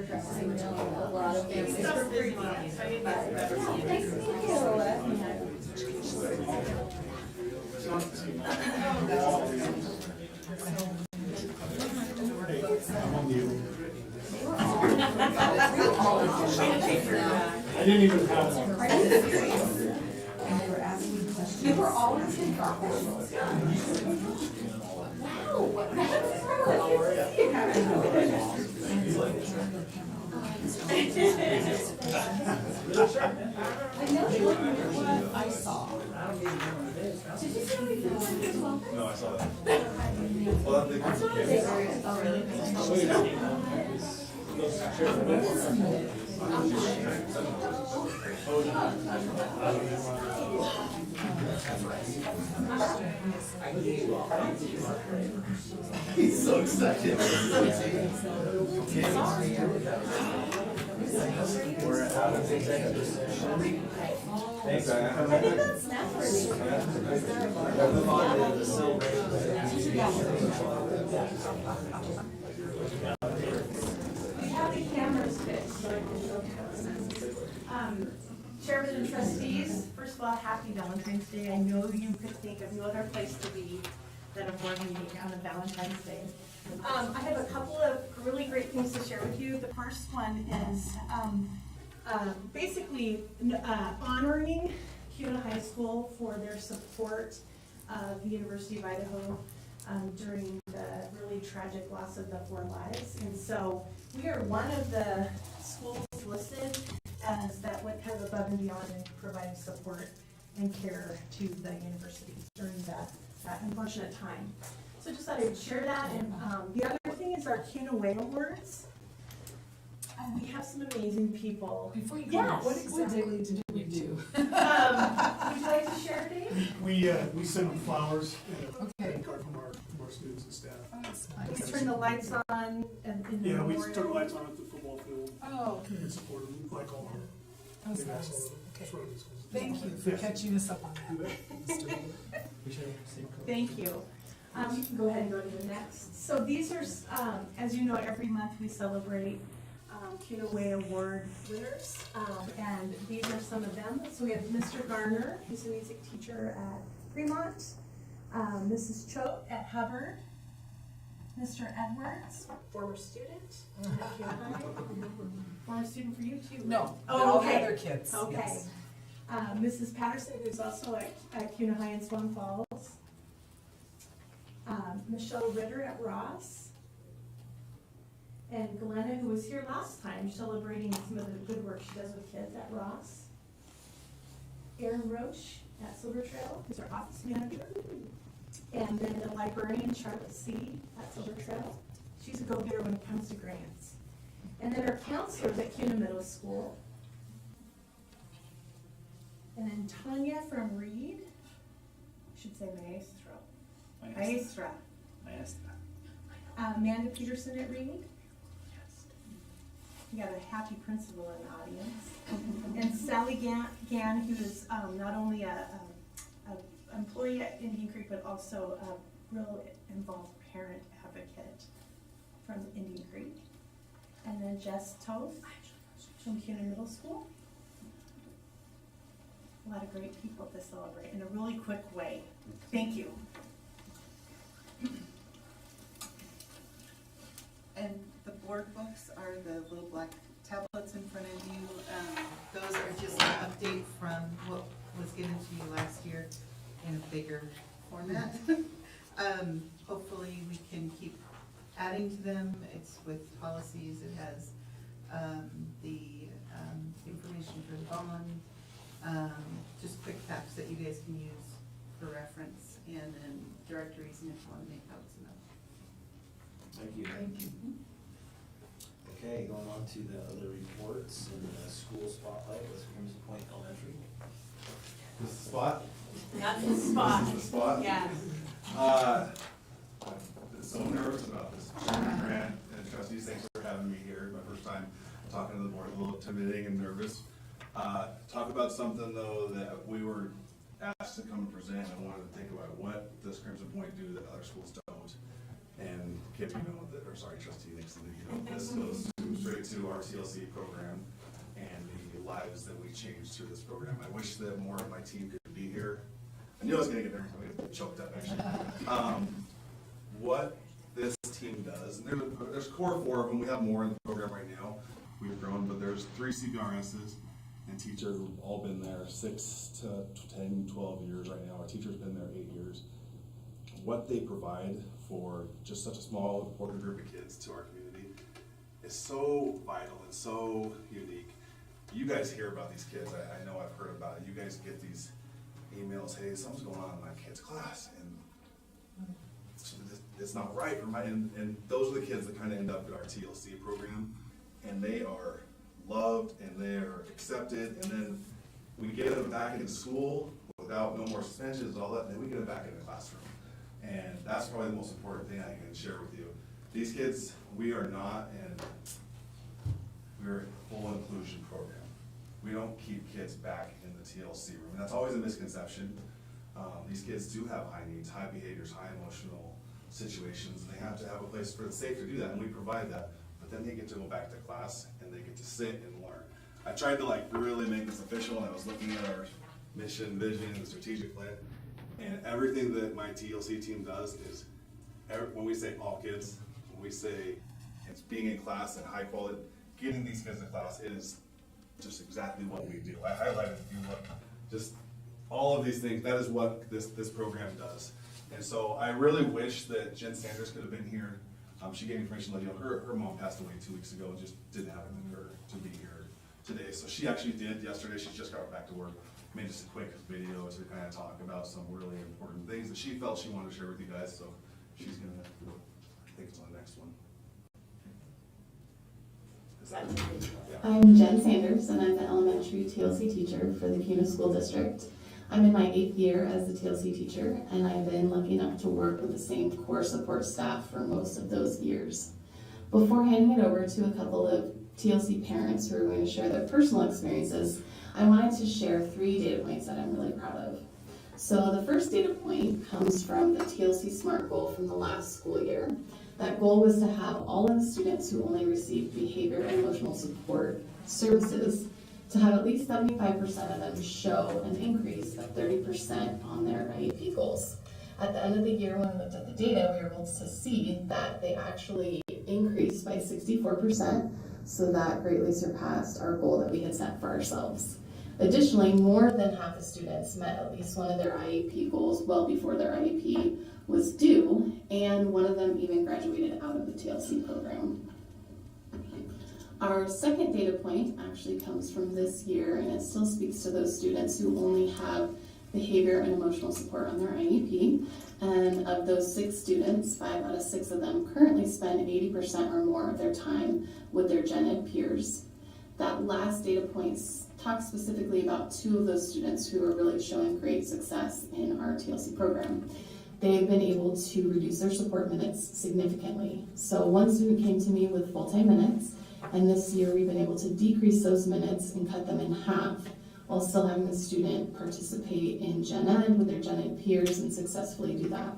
addressing a lot of things. Nice to meet you. I didn't even have one. You were always involved. I know you what I saw. Did you see me? No, I saw that. Well, I think Oh, really? he's so excited. We're out of executive session. Thanks, I think that's snap for me. Move on to the celebration. We have the cameras fixed. Chairman and trustees, first of all, happy Valentine's Day. I know you could think of no other place to be than a board meeting on a Valentine's Day. I have a couple of really great things to share with you. The first one is basically honoring Kuna High School for their support of the University of Idaho during the really tragic loss of the 4 lives. And so we are one of the schools listed as that went kind of above and beyond in providing support and care to the university during that unfortunate time. So just thought I would share that. And the other thing is our Kuna Way Awards. We have some amazing people. Before you go, Yes. what exactly did we do? Would you like to share, Dave? We send them flowers and a Okay. card from our students and staff. Oh, that's We nice. turn the lights on and in the Yeah, we memorial. turn lights on at the football field Oh, okay. and support them like all our. That's big nice. axle Okay. sorority schools. Thank you for Yeah. catching us up on that. Mr. Wood. Thank you. You can go ahead and go to the next. So these are, as you know, every month we celebrate Kuna Way Award winners, and these are some of them. So we have Mr. Garner, who's a music teacher at Fremont, Mrs. Choate at Hubbard, Mr. Edwards, former student at Kuna High. Former student for you too? No, Oh, all okay. the other kids. Okay. Yes. Mrs. Patterson, who's also at Kuna High in Swan Falls. Michelle Ritter at Ross. And Glenna, who was here last time, celebrating some of the good work she does with kids at Ross. Erin Roche at Silver Trail, who's our office manager. And then the librarian, Charlotte C. at Silver Trail. She's a go-getter when it comes to grants. And then our counselors at Kuna Middle School. And then Tanya from Reed, I should say Maestro. Amanda Peterson at Reed. We got a happy principal in the audience. And Sally Gann, who is not only a employee at Indian Creek, but also a real involved parent advocate from Indian Creek. And then Jess Toth from Kuna Middle School. A lot of great people to celebrate in a really quick way. Thank you. And the board books are the little black tablets in front of you. Those are just an update from what was given to you last year in a bigger format. Hopefully we can keep adding to them. It's with policies. It has the information for the bond, just quick facts that you guys can use for reference, and then directories and if you want to make notes and that. Thank you. Thank you. Okay, going on to the other reports and the school spotlight with Crimson Point Elementary. This is the spot? That's the spot. This is the spot? Yeah. I'm so nervous about this. Chairman Grant and trustees, thanks for having me here. My first time talking to the board, a little intimidating and nervous. Talk about something though that we were asked to come and present and wanted to think about what does Crimson Point do that other schools don't. And Kip, you know that, or sorry, trustee Nixon, you know, this goes straight to our TLC program and the lives that we changed through this program. I wish that more of my team could be here. I knew I was gonna get there, I got choked up actually. What this team does, and there's core 4 of them, we have more in the program right now, we've grown, but there's 3 CPRSs, and teachers have all been there 6 to 10, 12 years right now. Our teacher's been there 8 years. What they provide for just such a small, important group of kids to our community is so vital and so unique. You guys hear about these kids, I know I've heard about it. You guys get these emails, hey, something's going on in my kid's class, and it's not right. And those are the kids that kind of end up in our TLC program, and they are loved and they are accepted, and then we get them back into school without no more suspensions and all that, and then we get them back in the classroom. And that's probably the most important thing I can share with you. These kids, we are not we're a full inclusion program. We don't keep kids back in the TLC room, and that's always a misconception. These kids do have high needs, high behaviors, high emotional situations, and they have to have a place for it's safe to do that, and we provide that. But then they get to go back to class and they get to sit and learn. I tried to really make this official, and I was looking at our mission, vision, and strategic plan, and everything that my TLC team does is, when we say all kids, when we say it's being in class and high quality, getting these kids to class, it is just exactly what we do. I highlighted, if you look, just all of these things, that is what this program does. And so I really wish that Jen Sanders could have been here. She gave me permission to let you know, her mom passed away 2 weeks ago and just didn't have it in her to be here today. So she actually did yesterday. She just got back to work. Made just a quick video to kind of talk about some really important things that she felt she wanted to share with you guys. So she's gonna, I think it's on the next one. I'm Jen Sanders, and I'm the elementary TLC teacher for the Kuna School District. I'm in my 8th year as the TLC teacher, and I've been lucky enough to work with the same core support staff for most of those years. Before handing it over to a couple of TLC parents who are going to share their personal experiences, I wanted to share 3 data points that I'm really proud of. So the first data point comes from the TLC SMART goal from the last school year. That goal was to have all of the students who only received behavior and emotional support services to have at least 75% of them show an increase of 30% on their IEP goals. At the end of the year, when we looked at the data, we were able to see that they actually increased by 64%, so that greatly surpassed our goal that we had set for ourselves. Additionally, more than half the students met at least one of their IEP goals well before their IEP was due, and one of them even graduated out of the TLC program. Our second data point actually comes from this year, and it still speaks to those students who only have behavior and emotional support on their IEP. And of those 6 students, 5 out of 6 of them currently spend 80% or more of their time with their gen ed peers. That last data point talks specifically about 2 of those students who are really showing great success in our TLC program. They've been able to reduce their support minutes significantly. So one student came to me with full-time minutes, and this year we've been able to decrease those minutes and cut them in half, while still having the student participate in gen ed with their gen ed peers and successfully do that.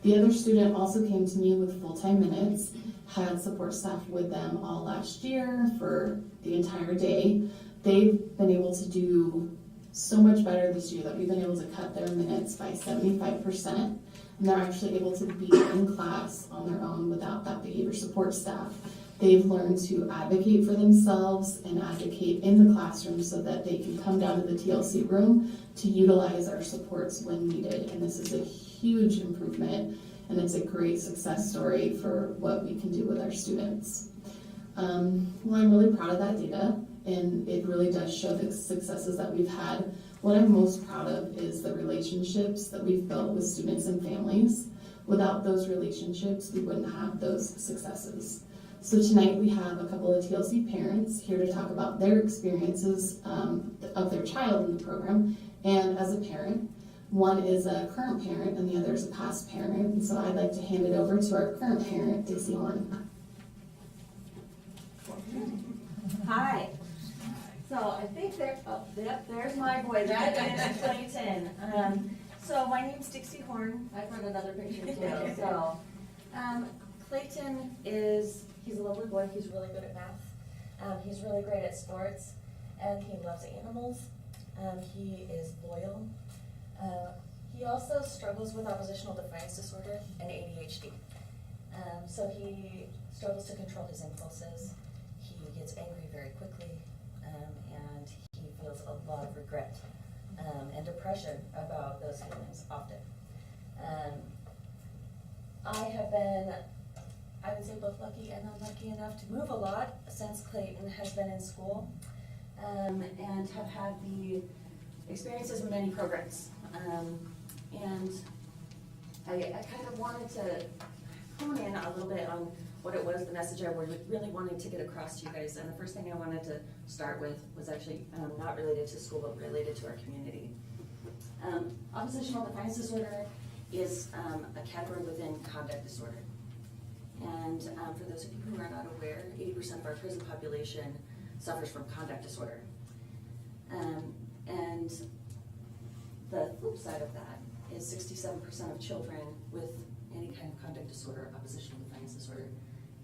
The other student also came to me with full-time minutes, had support staff with them all last year for the entire day. They've been able to do so much better this year that we've been able to cut their minutes by 75%, and they're actually able to be in class on their own without that behavior support staff. They've learned to advocate for themselves and advocate in the classroom so that they can come down to the TLC room to utilize our supports when needed. And this is a huge improvement, and it's a great success story for what we can do with our students. Well, I'm really proud of that data, and it really does show the successes that we've had. What I'm most proud of is the relationships that we've built with students and families. Without those relationships, we wouldn't have those successes. So tonight we have a couple of TLC parents here to talk about their experiences of their child in the program. And as a parent, one is a current parent and the other is a past parent. And so I'd like to hand it over to our current parent, Dixie Horn. Hi. So I think there's my boy, that is Clayton. So my name's Dixie Horn. I've got another picture too. So Clayton he's a lovely boy. He's really good at math. He's really great at sports, and he loves animals. He is loyal. He also struggles with oppositional defiance disorder and ADHD. So he struggles to control his impulses. He gets angry very quickly, and he feels a lot of regret and depression about those feelings often. I have been, I would say, both lucky and unlucky enough to move a lot since Clayton has been in school, and have had the experiences of many programs. And I kind of wanted to hone in a little bit on what it was, the message I really wanted to get across to you guys. And the first thing I wanted to start with was actually not related to school, but related to our community. Oppositional defiance disorder is a category within conduct disorder. And for those of you who are not aware, 80% of our prison population suffers from conduct disorder. And the flip side of that is 67% of children with any kind of conduct disorder, oppositional defiance disorder,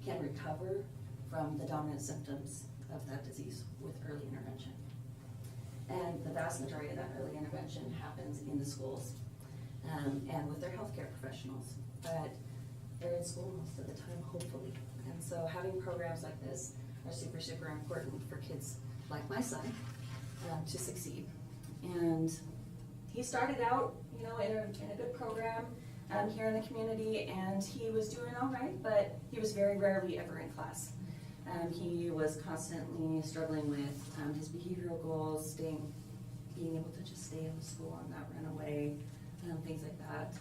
can recover from the dominant symptoms of that disease with early intervention. And the vast majority of that early intervention happens in the schools and with their healthcare professionals. But they're in school most of the time, hopefully. And so having programs like this are super, super important for kids like my son to succeed. And he started out, you know, in a good program here in the community, and he was doing all right, but he was very rarely ever in class. He was constantly struggling with his behavioral goals, being able to just stay in the school and not run away, things like that.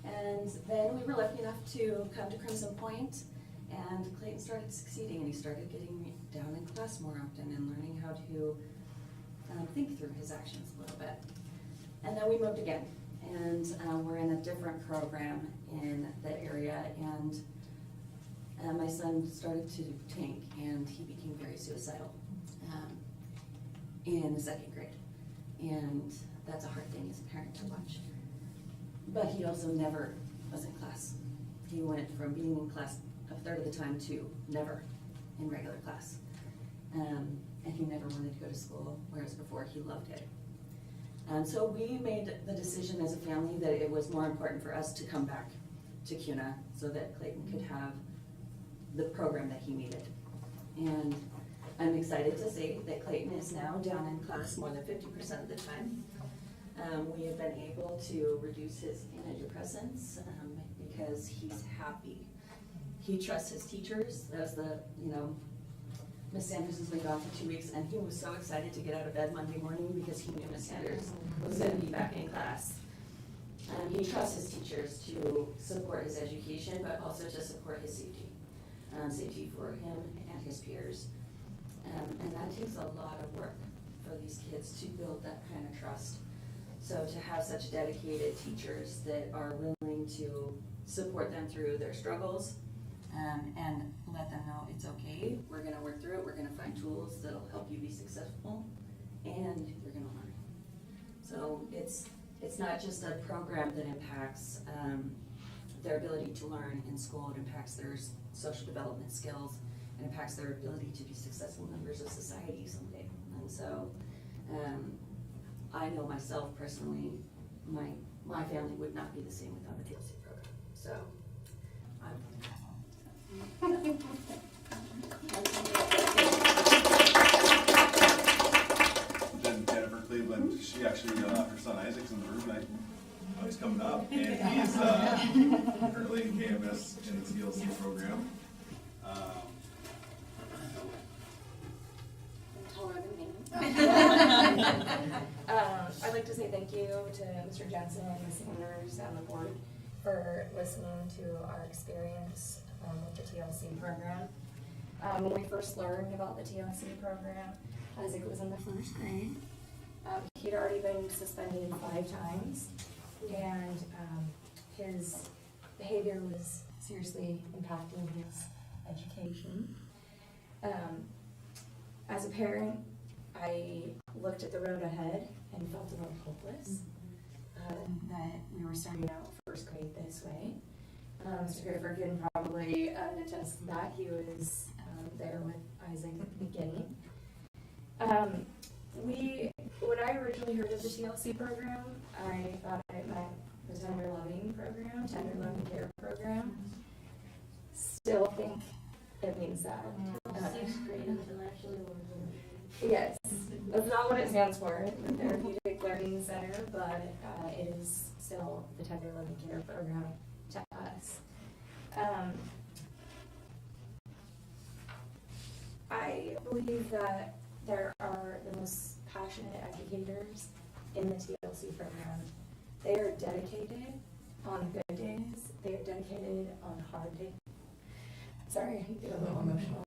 And then we were lucky enough to come to Crimson Point, and Clayton started succeeding, and he started getting down in class more often and learning how to think through his actions a little bit. And then we moved again, and we're in a different program in the area, and my son started to tank, and he became very suicidal in the second grade. And that's a hard thing as a parent to watch. But he also never was in class. He went from being in class a third of the time to never in regular class. And he never wanted to go to school, whereas before he loved it. And so we made the decision as a family that it was more important for us to come back to Kuna so that Clayton could have the program that he needed. And I'm excited to say that Clayton is now down in class more than 50% of the time. We have been able to reduce his antidepressants because he's happy. He trusts his teachers. As the, Miss Sanders has been gone for 2 weeks, and he was so excited to get out of bed Monday morning because he knew Miss Sanders was going to be back in class. He trusts his teachers to support his education, but also to support his safety. Safety for him and his peers. And that takes a lot of work for these kids to build that kind of trust. So to have such dedicated teachers that are willing to support them through their struggles and let them know it's okay, we're gonna work through it, we're gonna find tools that'll help you be successful, and you're gonna learn. So it's not just a program that impacts their ability to learn in school, it impacts their social development skills, it impacts their ability to be successful members of society someday. And so I know myself personally, my family would not be the same without the TLC program. So I'm Then Jennifer Cleveland, she actually, her son Isaac's in the room tonight. He's coming up, and he's currently in KMS in the TLC program. I'd like to say thank you to Mr. Jensen and Ms. Sanders and the board for listening to our experience with the TLC program. When we first learned about the TLC program, Isaac was in the first grade. He'd already been suspended 5 times, and his behavior was seriously impacting his education. As a parent, I looked at the road ahead and felt a little hopeless that we were starting out first grade this way. Mr. Griffin can probably attest to that. He was there with Isaac at the beginning. When I originally heard of the TLC program, I thought it meant the Tender Loving program, Tender Loving Care program. Still think it means that. Yes, that's not what it stands for, the Therapeutic Learning Center, but it is still the Tender Loving Care program to us. I believe that there are the most passionate educators in the TLC program. They are dedicated on good days, they are dedicated on hard days. Sorry, I get a little emotional.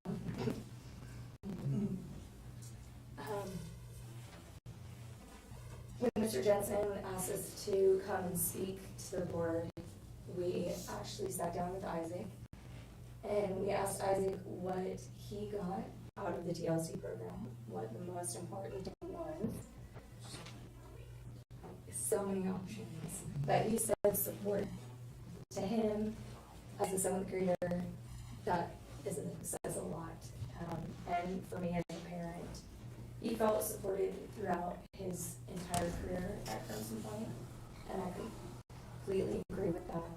When Mr. Jensen asked us to come and speak to the board, we actually sat down with Isaac and we asked Isaac what he got out of the TLC program, what the most important thing was. So many options, but he said support. To him, as a 7th grader, that says a lot. And for me as a parent, he felt supported throughout his entire career at Crimson Point, and I completely agree with that.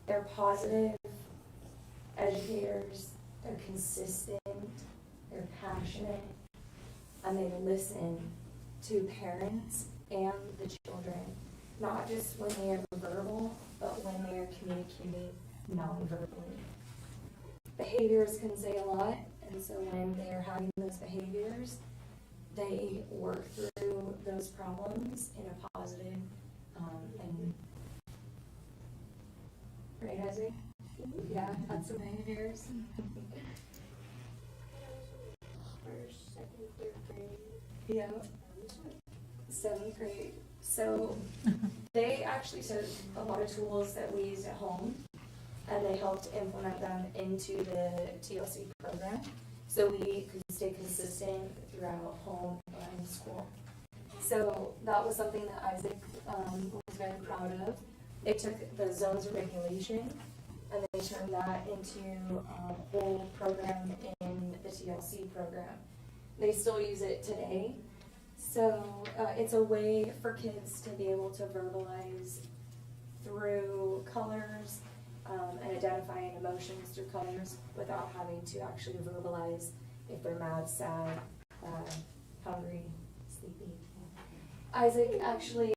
They're positive educators, they're consistent, they're passionate, and they listen to parents and the children, not just when they are verbal, but when they are communicating non-verbally. Behaviors can say a lot, and so when they are having those behaviors, they work through those problems in a positive and right, Isaac? Yeah, had some behaviors. First, second, third grade. Yeah. 7th grade. So they actually took a lot of tools that we used at home and they helped implement them into the TLC program so we could stay consistent throughout home and school. So that was something that Isaac was very proud of. They took the zones of regulation and they turned that into a whole program in the TLC program. They still use it today. So it's a way for kids to be able to verbalize through colors and identifying emotions through colors without having to actually verbalize if they're mad, sad, hungry, sleepy. Isaac actually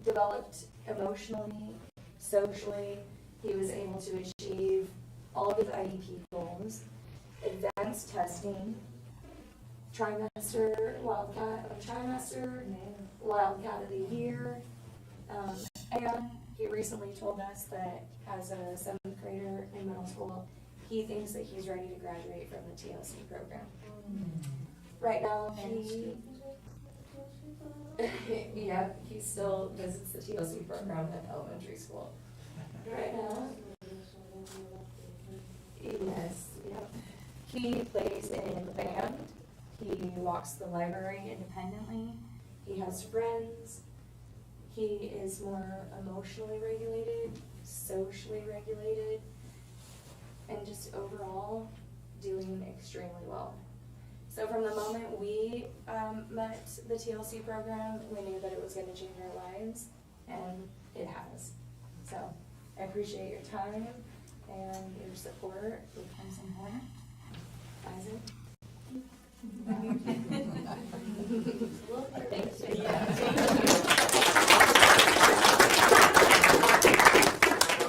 developed emotionally, socially. He was able to achieve all of his IEP goals, advanced testing, trimester Wildcat of the Year, and he recently told us that as a 7th grader in middle school, he thinks that he's ready to graduate from the TLC program. Right now, he still visits the TLC program at elementary school. Right now, yes, yep. He plays in the band. He walks the library independently. He has friends. He is more emotionally regulated, socially regulated, and just overall doing extremely well. So from the moment we met the TLC program, we knew that it was going to change our lives, and it has. So I appreciate your time and your support with Crimson Point. Isaac? I'm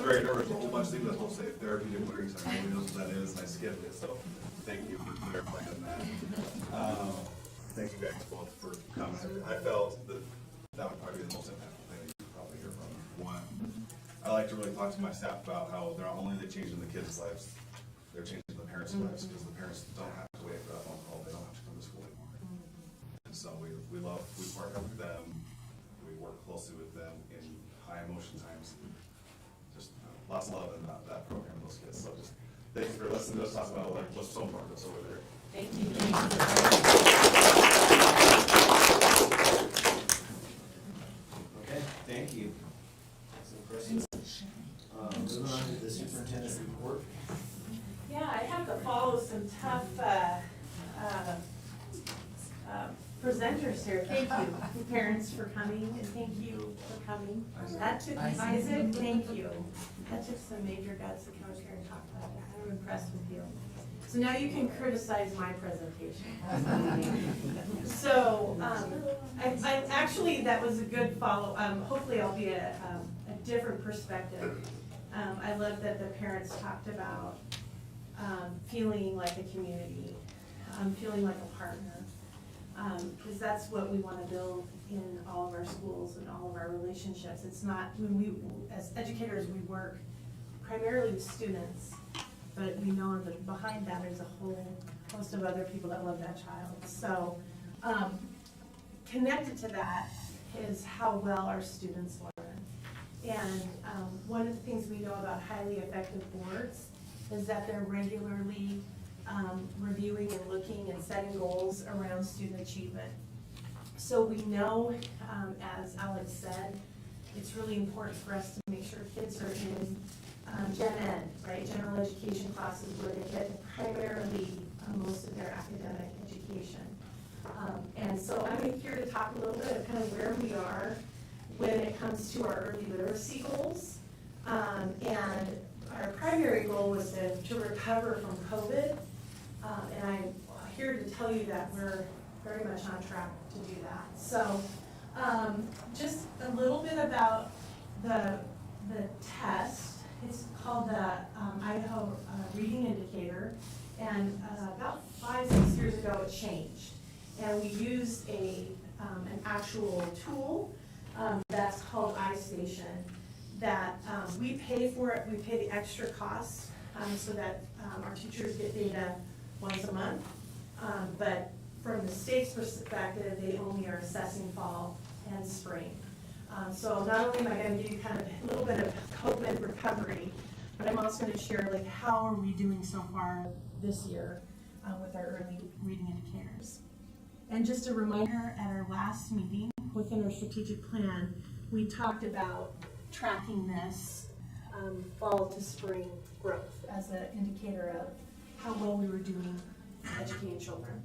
very nervous, a whole bunch of things that will say therapeutic learning center, nobody knows what that is, and I skipped it, so thank you for clarifying that. Thank you guys both for coming. I felt that that would probably be the most impactful thing that you could probably hear from. One, I like to really talk to my staff about how they're not only changing the kids' lives, they're changing the parents' lives, because the parents don't have to wait for that phone call, they don't have to come to school anymore. And so we partner with them, we work closely with them in high emotion times. Just lots of love in that program, those kids. So just thank you for listening to us talk about what's so important to us over there. Thank you. Okay, thank you. Some questions? Moving on to the superintendent's report. Yeah, I have some tough, presenters here. Thank you, parents, for coming, and thank you for coming. That took, Isaac, thank you. That took some major guts to come up here and talk about that. I'm impressed with you. So now you can criticize my presentation. So, I actually, that was a good follow, hopefully I'll be a different perspective. I love that the parents talked about, feeling like a community, feeling like a partner. Because that's what we want to build in all of our schools and all of our relationships. It's not, when we, as educators, we work primarily with students, but we know that behind that there's a whole host of other people that love that child. So, connected to that is how well our students learn. And one of the things we know about highly effective boards is that they're regularly reviewing and looking and setting goals around student achievement. So we know, as Alex said, it's really important for us to make sure kids are in Gen Ed, right, general education classes where they get primarily most of their academic education. And so I'm here to talk a little bit of kind of where we are when it comes to our early literacy goals. And our primary goal was to recover from COVID. And I'm here to tell you that we're very much on track to do that. So just a little bit about the test. It's called the Idaho Reading Indicator. And about 5-6 years ago it changed. And we used an actual tool that's called iStation that we pay for it. We pay the extra costs so that our teachers get data once a month. But from the state's perspective, they only are assessing fall and spring. So not only am I going to give you kind of a little bit of COVID recovery, but I'm also going to share like how are we doing so far this year with our early reading indicators. And just a reminder, at our last meeting within our strategic plan, we talked about tracking this fall to spring growth as an indicator of how well we were doing educating children.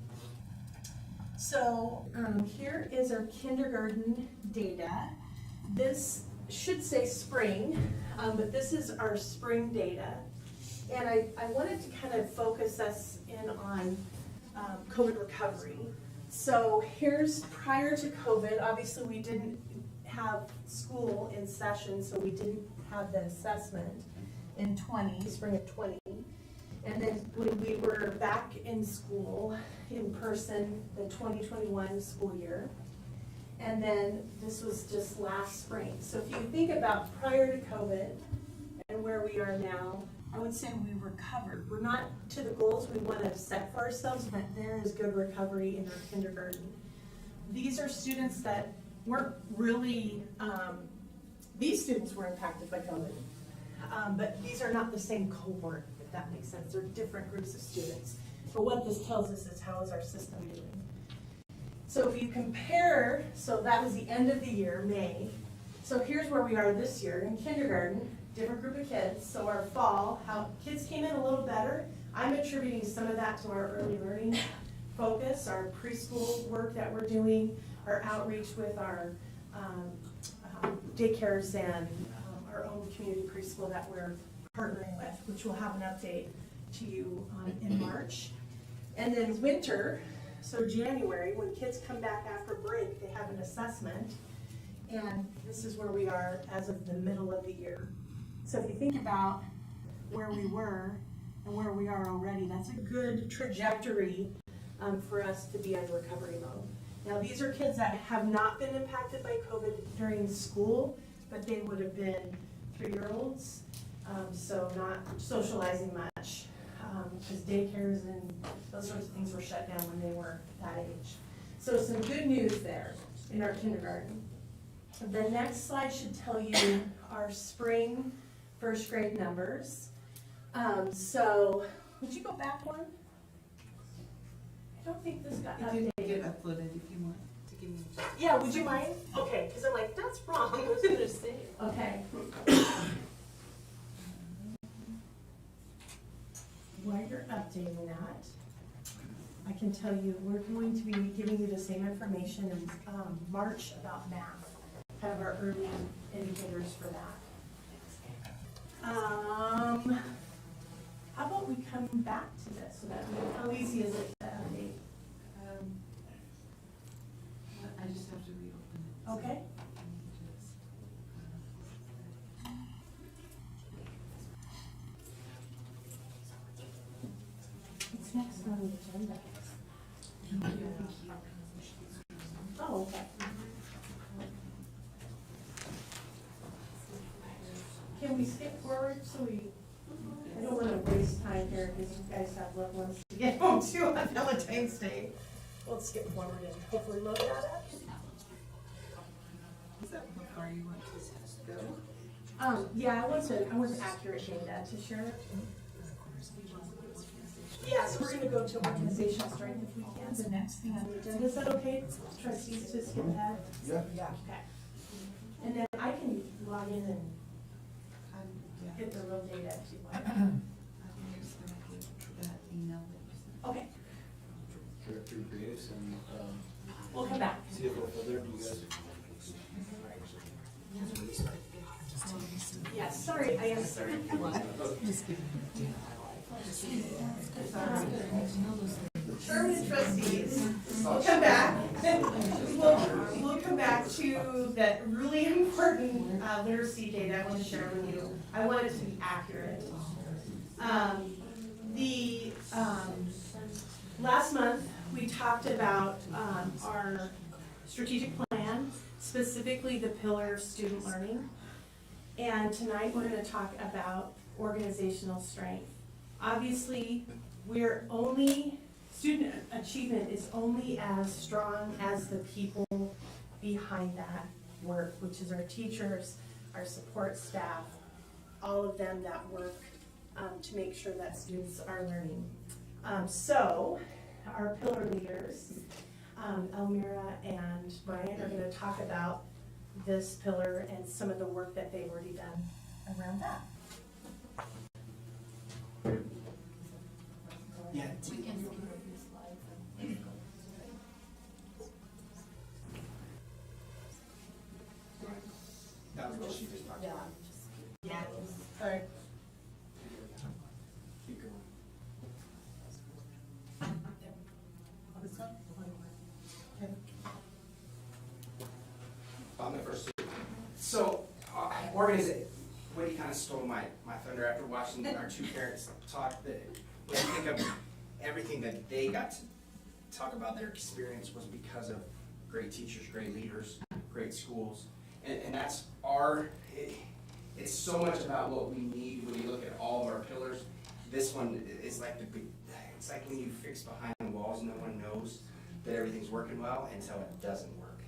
So here is our kindergarten data. This should say spring, but this is our spring data. And I wanted to kind of focus us in on COVID recovery. So here's prior to COVID. Obviously we didn't have school in session, so we didn't have the assessment in spring of 20. And then when we were back in school in person, the 2021 school year. And then this was just last spring. So if you think about prior to COVID and where we are now, I would say we recovered. We're not to the goals we want to set for ourselves, but there is good recovery in our kindergarten. These are students that weren't really, these students were impacted by COVID, but these are not the same cohort, if that makes sense. They're different groups of students. But what this tells us is how is our system doing? So if you compare, so that was the end of the year, May. So here's where we are this year in kindergarten, different group of kids. So our fall, how kids came in a little better. I'm attributing some of that to our early learning focus, our preschool work that we're doing, our outreach with our daycares and our own community preschool that we're partnering with, which we'll have an update to you in March. And then winter, so January, when kids come back after break, they have an assessment. And this is where we are as of the middle of the year. So if you think about where we were and where we are already, that's a good trajectory for us to be in recovery mode. Now, these are kids that have not been impacted by COVID during school, but they would have been 3-year-olds, so not socializing much, because daycares and those sorts of things were shut down when they were that age. So some good news there in our kindergarten. The next slide should tell you our spring first grade numbers. So, would you go back one? I don't think this got It didn't updated. get uploaded if you want to give me just. Yeah, would you mind? Okay, because I'm like, that's wrong. I was gonna say. Okay. while you're updating that, I can tell you, we're going to be giving you the same information in March about math, kind of our early indicators for that. How about we come back to this, so that, how easy is it to update? I just have to reopen it. Okay. What's next on the agenda? Oh, okay. Can we skip forward so we, I don't want to waste time here because you guys have loved ones to get home to on Valentine's Day. We'll skip forward and hopefully load that up. Is that how far you want to go? Yeah, I want accurate data to share. Yeah, so we're gonna go to organizational strength if we can. The next thing on the agenda, is that okay, trustees, to skip ahead? Yeah. Okay. And then I can log in and Yeah. get the real data if you want. I'm just gonna get that email that you sent. Okay, Director Graves and, we'll come back. CFO Heather, do you guys? Yeah, sorry, I am sorry. Chairman and trustees, we'll come back. We'll come back to that really important literacy data I want to share with you. I want it to be accurate. Last month, we talked about our strategic plan, specifically the pillar of student learning. And tonight, we're going to talk about organizational strength. Obviously, student achievement is only as strong as the people behind that work, which is our teachers, our support staff, all of them that work to make sure that students are learning. So, our pillar leaders, Elmira and Brian, are going to talk about this pillar and some of the work that they've already done around that. Yeah. That was what she just talked about. Yeah. Sorry. Keep going. I'm the first. So, Woody kind of stole my thunder after watching our two parents talk. That when I think of everything that they got to talk about, their experience was because of great teachers, great leaders, great schools, and that's it's so much about what we need when you look at all of our pillars. This one is like it's like when you fix behind the walls, no one knows that everything's working well until it doesn't work,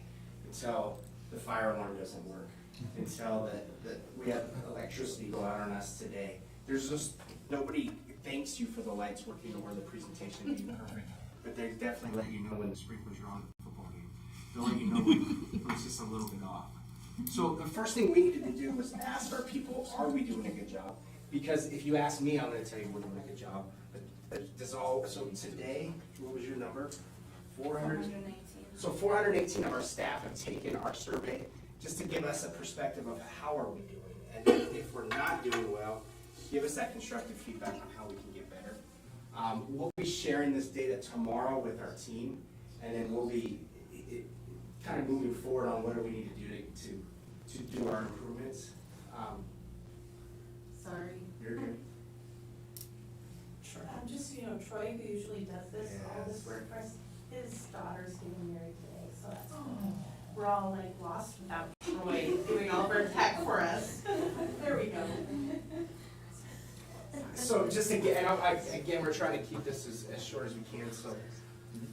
until the fire alarm doesn't work, until that we have electricity go out on us today. There's just, nobody thanks you for the lights working or the presentation being perfect, but they definitely let you know when the sprinklers are on the football game. They'll let you know when it's just a little bit off. So the first thing we needed to do was ask our people, are we doing a good job? Because if you ask me, I'm gonna tell you we're doing a good job. But so today, what was your number? 418. So 418 of our staff have taken our survey just to give us a perspective of how are we doing. And if we're not doing well, give us that constructive feedback on how we can get better. We'll be sharing this data tomorrow with our team, and then we'll be kind of moving forward on what do we need to do to do our improvements. Sorry. You're good. Just, Troy, who usually does this, all this work for us, his daughter's getting married today, so that's, we're all like lost without Troy doing all of our tech for us. There we go. So just again, again, we're trying to keep this as short as we can, so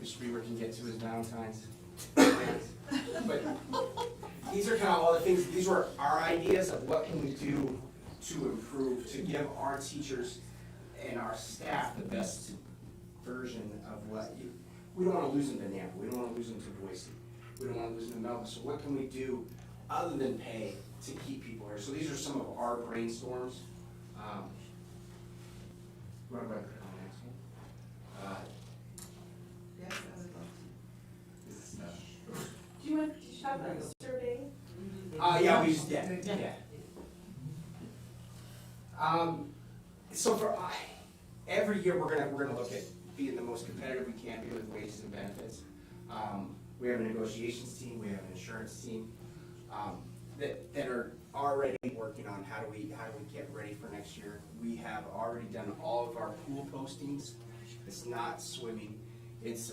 Mr. Beaver can get to his Valentine's plans. But these are kind of all the things, these were our ideas of what can we do to improve, to give our teachers and our staff the best version of we don't want to lose them to Nampa, we don't want to lose them to Boise, we don't want to lose them to Melbourne, so what can we do other than pay to keep people here? So these are some of our brainstorms. You want to go ahead and click on have a survey? Yeah, we just did, yeah. So for, every year, we're gonna look at being the most competitive we can be with wages and benefits. We have a negotiations team, we have an insurance team, that are already working on how do we get ready for next year. We have already done all of our pool postings. It's not swimming. It's,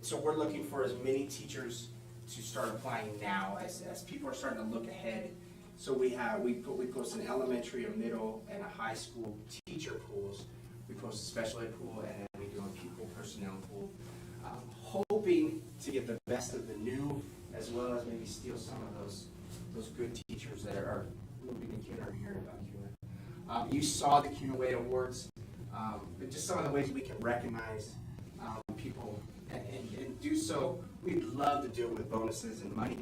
so we're looking for as many teachers to start applying now as people are starting to look ahead. So we post an elementary, a middle, and a high school teacher pools. We post a special ed pool, and then we do a pupil personnel pool. Hoping to get the best of the new, as well as maybe steal some of those good teachers that are moving to CUNA or hearing about CUNA. You saw the CUNA Way Awards, but just some of the ways we can recognize people and do so. We'd love to do it with bonuses and money,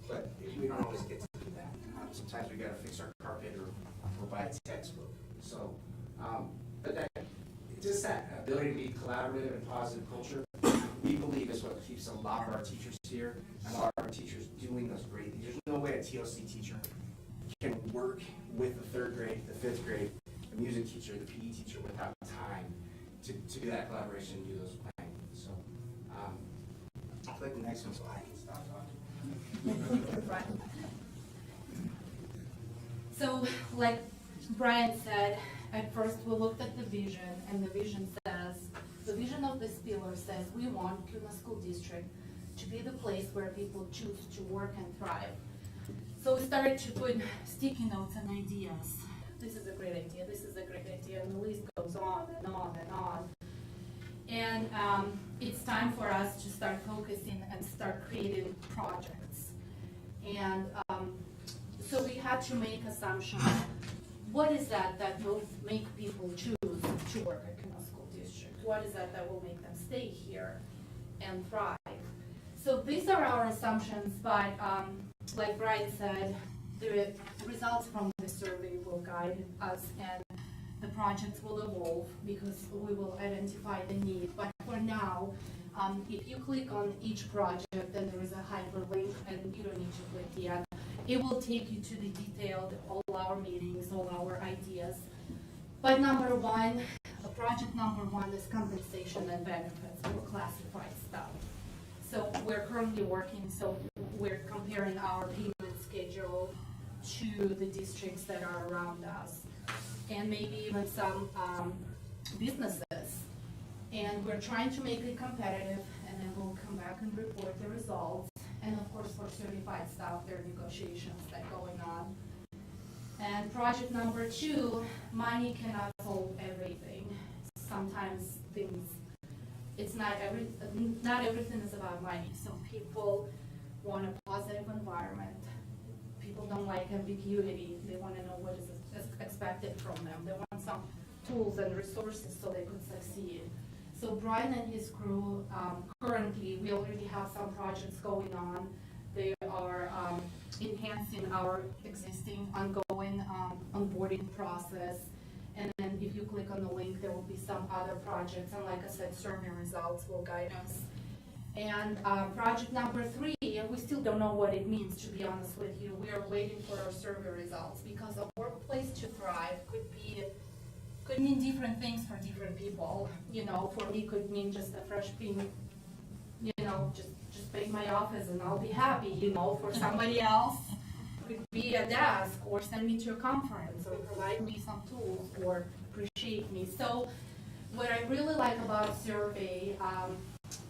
but we don't always get to do that. Sometimes we gotta fix our carpet or buy a textbook. So, but that, just that ability to be collaborative and positive culture, we believe is what keeps a lot of our teachers here and a lot of our teachers doing those great things. There's no way a TLC teacher can work with the third grade, the fifth grade, the music teacher, the PE teacher without time to do that collaboration and do those planning. So, click the next one so I can stop talking. Right. So, like Brian said, at first we looked at the vision, and the vision of this pillar says we want CUNA School District to be the place where people choose to work and thrive. So we started to put sticky notes and ideas. This is a great idea, this is a great idea, and the list goes on and on and on. And it's time for us to start focusing and start creating projects. And so we had to make assumptions. What is that will make people choose to work at CUNA School District? What is that will make them stay here and thrive? So these are our assumptions, but like Brian said, the results from the survey will guide us, and the projects will evolve because we will identify the need. But for now, if you click on each project, then there is a hyperlink, and you don't need to click yet. It will take you to the detailed, all our meetings, all our ideas. But project number one is compensation and benefits for classified staff. So we're currently working, so we're comparing our payment schedule to the districts that are around us, and maybe even some businesses. And we're trying to make it competitive, and then we'll come back and report the results. And of course, for certified staff, there are negotiations that are going on. And project number two, money cannot solve everything. Sometimes not everything is about money. So people want a positive environment. People don't like ambiguity. They want to know what is expected from them. They want some tools and resources so they could succeed. So Brian and his crew, currently, we already have some projects going on. They are enhancing our existing ongoing onboarding process. And then if you click on the link, there will be some other projects. And like I said, survey results will guide us. And project number three, we still don't know what it means, to be honest with you. We are waiting for our survey results, because a workplace to thrive could mean different things for different people. You know, for me, could mean just a fresh pin, just pay my office and I'll be happy. You know, for somebody else, could be a desk, or send me to a conference, or provide me some tools, or appreciate me. So what I really like about survey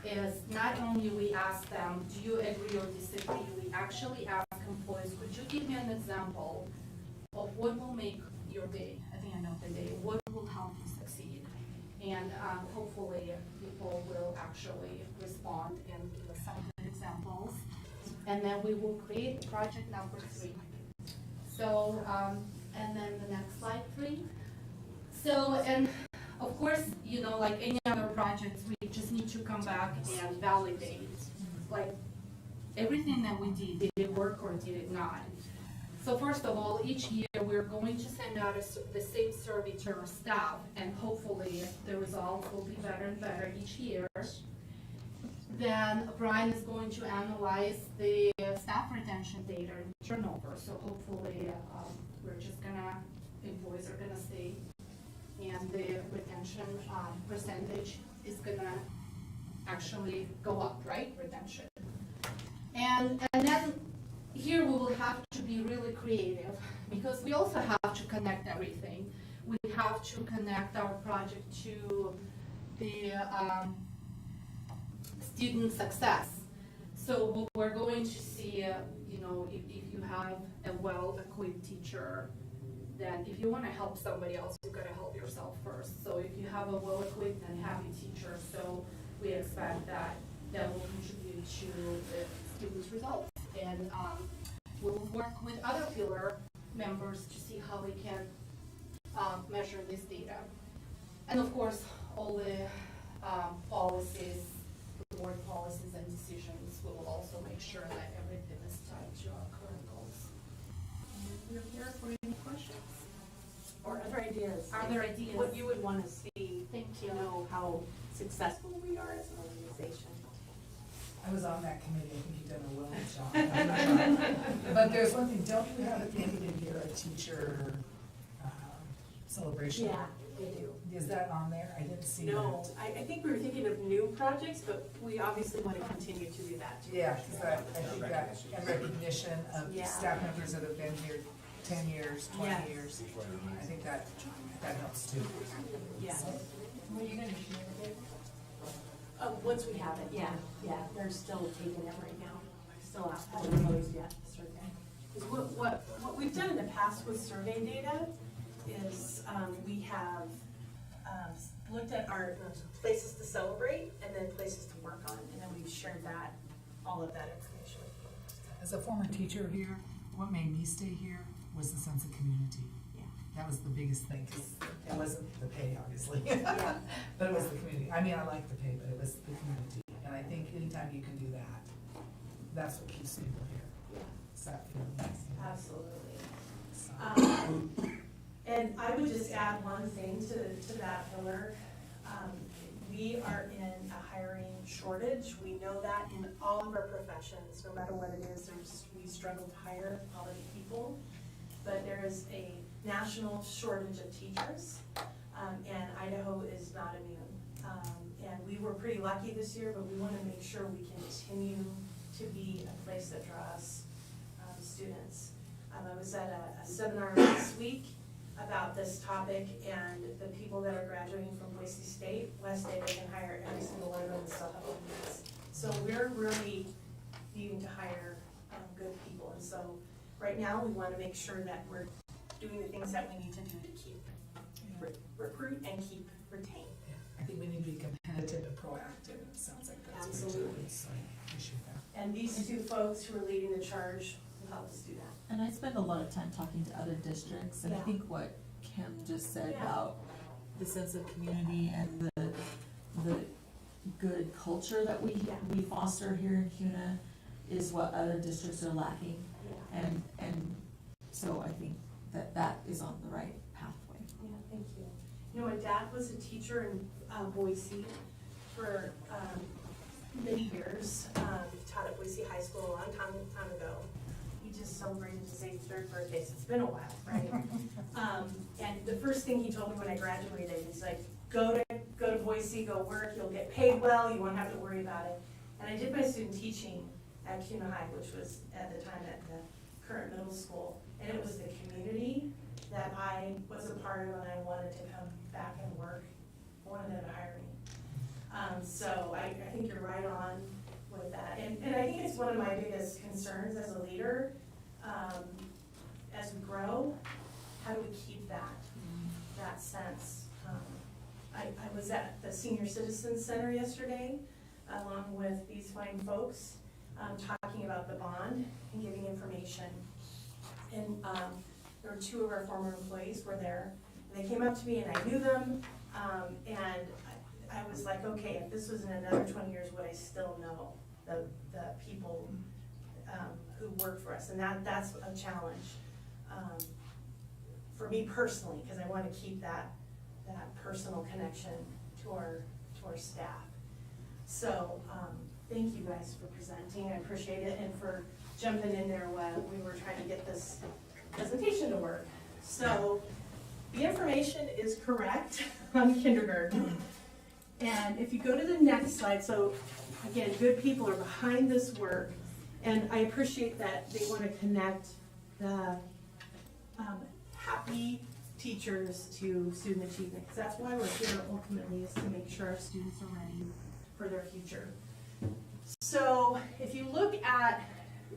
is not only we ask them, do you agree or disagree? We actually ask employees, could you give me an example of what will make your day at the end of the day? What will help you succeed? And hopefully people will actually respond and give us some good examples. And then we will create project number three. So, and then the next slide, 3. So, and of course, like any other projects, we just need to come back and validate, like, everything that we did it work or did it not? So first of all, each year we're going to send out the same survey to our staff, and hopefully the results will be better and better each year. Then Brian is going to analyze the staff retention data and turnover, so hopefully, we're just gonna, employees are gonna stay, and the retention, percentage is gonna actually go up, right, retention. And then here we will have to be really creative, because we also have to connect everything. We have to connect our project to the student success. So what we're going to see, you know, if you have a well-equipped teacher, then if you want to help somebody else, you've got to help yourself first. So if you have a well-equipped and happy teacher, so we expect that that will contribute to the students' results. And we'll work with other pillar members to see how we can measure this data. And of course, all the policies, the board policies and decisions, we will also make sure that everything is tied to our current goals. And we're here for any questions. Or other ideas. Other ideas. What you would want to see, Thank you. to know how successful we are as an organization. I was on that committee, I think you've done a well job. But there's one thing, don't you have at the end of the year a teacher celebration? Yeah, they do. Is that on there? I didn't see that. No, I think we were thinking of new projects, but we obviously want to continue to do that too. Yeah, because I think that, and recognition of Yeah. staff members that have been here 10 years, 20 Yes. years. I think that helps too. Yeah. Were you going to share it? Once we have it, yeah. They're still taking it right now. Still haven't closed yet, the survey. 'Cause what we've done in the past with survey data is, we have, looked at our places to celebrate and then places to work on, and then we've shared that, all of that information with you. As a former teacher here, what made me stay here was the sense of community. Yeah. That was the biggest thing, because it wasn't the pay, obviously. Yeah. But it was the community. I mean, I like the pay, but it was the community. And I think anytime you can do that, that's what keeps people here. It's that feeling. Absolutely. So, And I would just add one thing to that pillar. We are in a hiring shortage. We know that in all of our professions, no matter what it is, we struggle to hire quality people. But there is a national shortage of teachers, and Idaho is not immune. And we were pretty lucky this year, but we want to make sure we continue to be a place that draws students. I was at a seminar last week about this topic, and the people that are graduating from Boise State, West Day, they can hire every single one of them and still have openings. So we're really needing to hire good people, and so right now we want to make sure that we're doing the things that we need to do to keep, recruit and keep, retain. I think we need to be competitive and proactive. It sounds like that's what you're doing, Absolutely. so I appreciate that. And these two folks who are leading the charge will help us do that. And I spend a lot of time talking to other districts, and I Yeah. think what Kim just said Yeah. about the sense of community and the good culture that we foster here in Kuna is what other districts are lacking. And so I think that is on the right pathway. Yeah, thank you. You know, my dad was a teacher in Boise for many years. Taught at Boise High School a long time ago. He just celebrated his 83rd birthday, so it's been a while, right? And the first thing he told me when I graduated, he's like, go to Boise, go work, you'll get paid well, you won't have to worry about it. And I did my student teaching at Kuna High, which was at the time at the current middle school. And it was the community that I was a part of, and I wanted to come back and work. I wanted them to hire me. So I think you're right on with that. And I think it's one of my biggest concerns as a leader. As we grow, how do we keep that sense? I was at the Senior Citizen Center yesterday, along with these fine folks, talking about the bond and giving information. And there were two of our former employees were there. And they came up to me, and I knew them, and I was like, okay, if this was in another 20 years, would I still know the people who work for us? And that's a challenge for me personally, because I want to keep that personal connection to our staff. So Thank you guys for presenting, I appreciate it, and for jumping in there while we were trying to get this presentation to work. So, the information is correct on kindergarten. And if you go to the next slide, so again, good people are behind this work, and I appreciate that they want to connect the happy teachers to student achievement, because that's why we're here ultimately, is to make sure our students are ready for their future. So if you look at,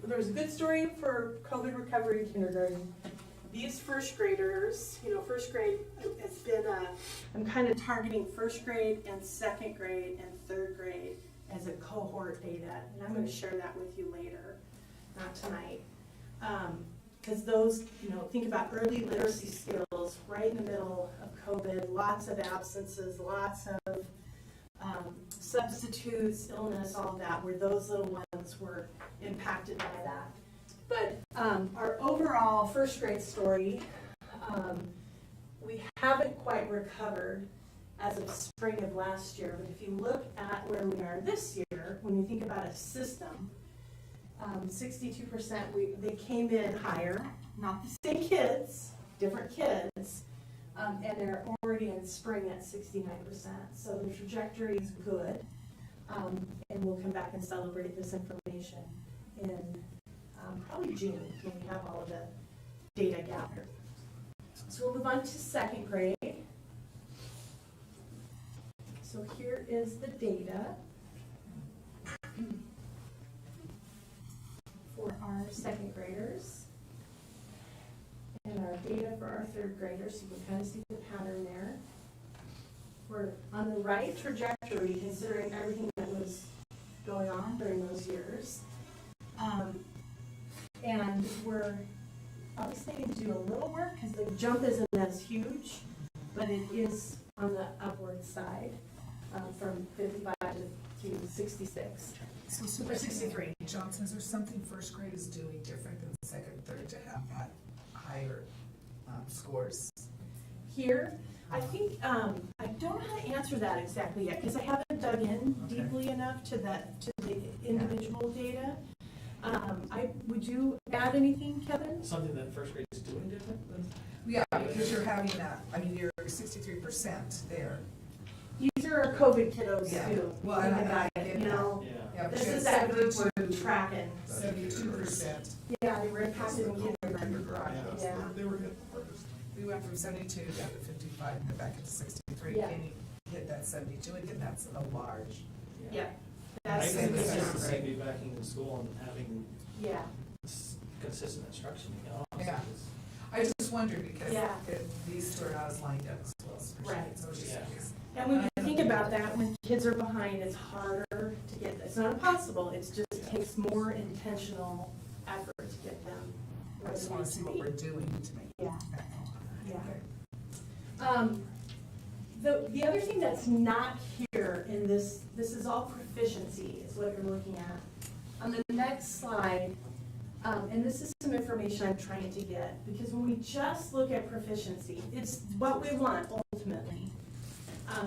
there's a good story for COVID recovery in kindergarten. These first graders, first grade, it's been I'm kind of targeting first grade and second grade and third grade as a cohort data, and I'm going to share that with you later, not tonight. Because those, think about early literacy skills right in the middle of COVID, lots of absences, lots of substitutes, illness, all of that, where those little ones were impacted by that. But our overall first grade story, we haven't quite recovered as of spring of last year, but if you look at where we are this year, when you think about a system, 62%, they came in higher, not the same kids, different kids, and they're already in spring at 69%. So the trajectory is good, and we'll come back and celebrate this information in probably June, when we have all of the data gathered. So we'll move on to second grade. So here is the data for our second graders and our data for our third graders. You can kind of see the pattern there. We're on the right trajectory considering everything that was going on during those years. And we're obviously going to do a little work because the jump isn't as huge, but it is on the upward side from 55 to 66. So Super 63, Johnson, is there something first grade is doing different than second and third to have that higher scores? Here, I think, I don't know how to answer that exactly yet because I haven't dug in deeply enough to the individual data. Would you add anything, Kevin? Something that first grade is doing different than? Yeah, because you're having that, you're 63% there. These are our COVID kiddos Yeah. too. Well, Think and about I it, get you know? Yeah, but This you is had that group 72 we're tracking. 72%. Yeah, they were impacted in kindergarten. Yeah. They were hit the hardest. We went from 72 down to 55 and then back into 63. Yeah. Can you hit that 72 again? That's a large. Yeah. I That's can the see be backing in school and having yeah. consistent instruction, Yeah. I just wondered because Yeah. these two are not as lined up as well as first Right. grade, so I was just Yeah. curious. And when you think about that, when kids are behind, it's harder to get, it's not impossible, it just takes more intentional effort to get them I where just they want need to see to what be. we're doing to make Yeah. that. Yeah. The other thing that's not here in this is all proficiency is what you're looking at. On the next slide, and this is some information I'm trying to get, because when we just look at proficiency, it's what we want ultimately.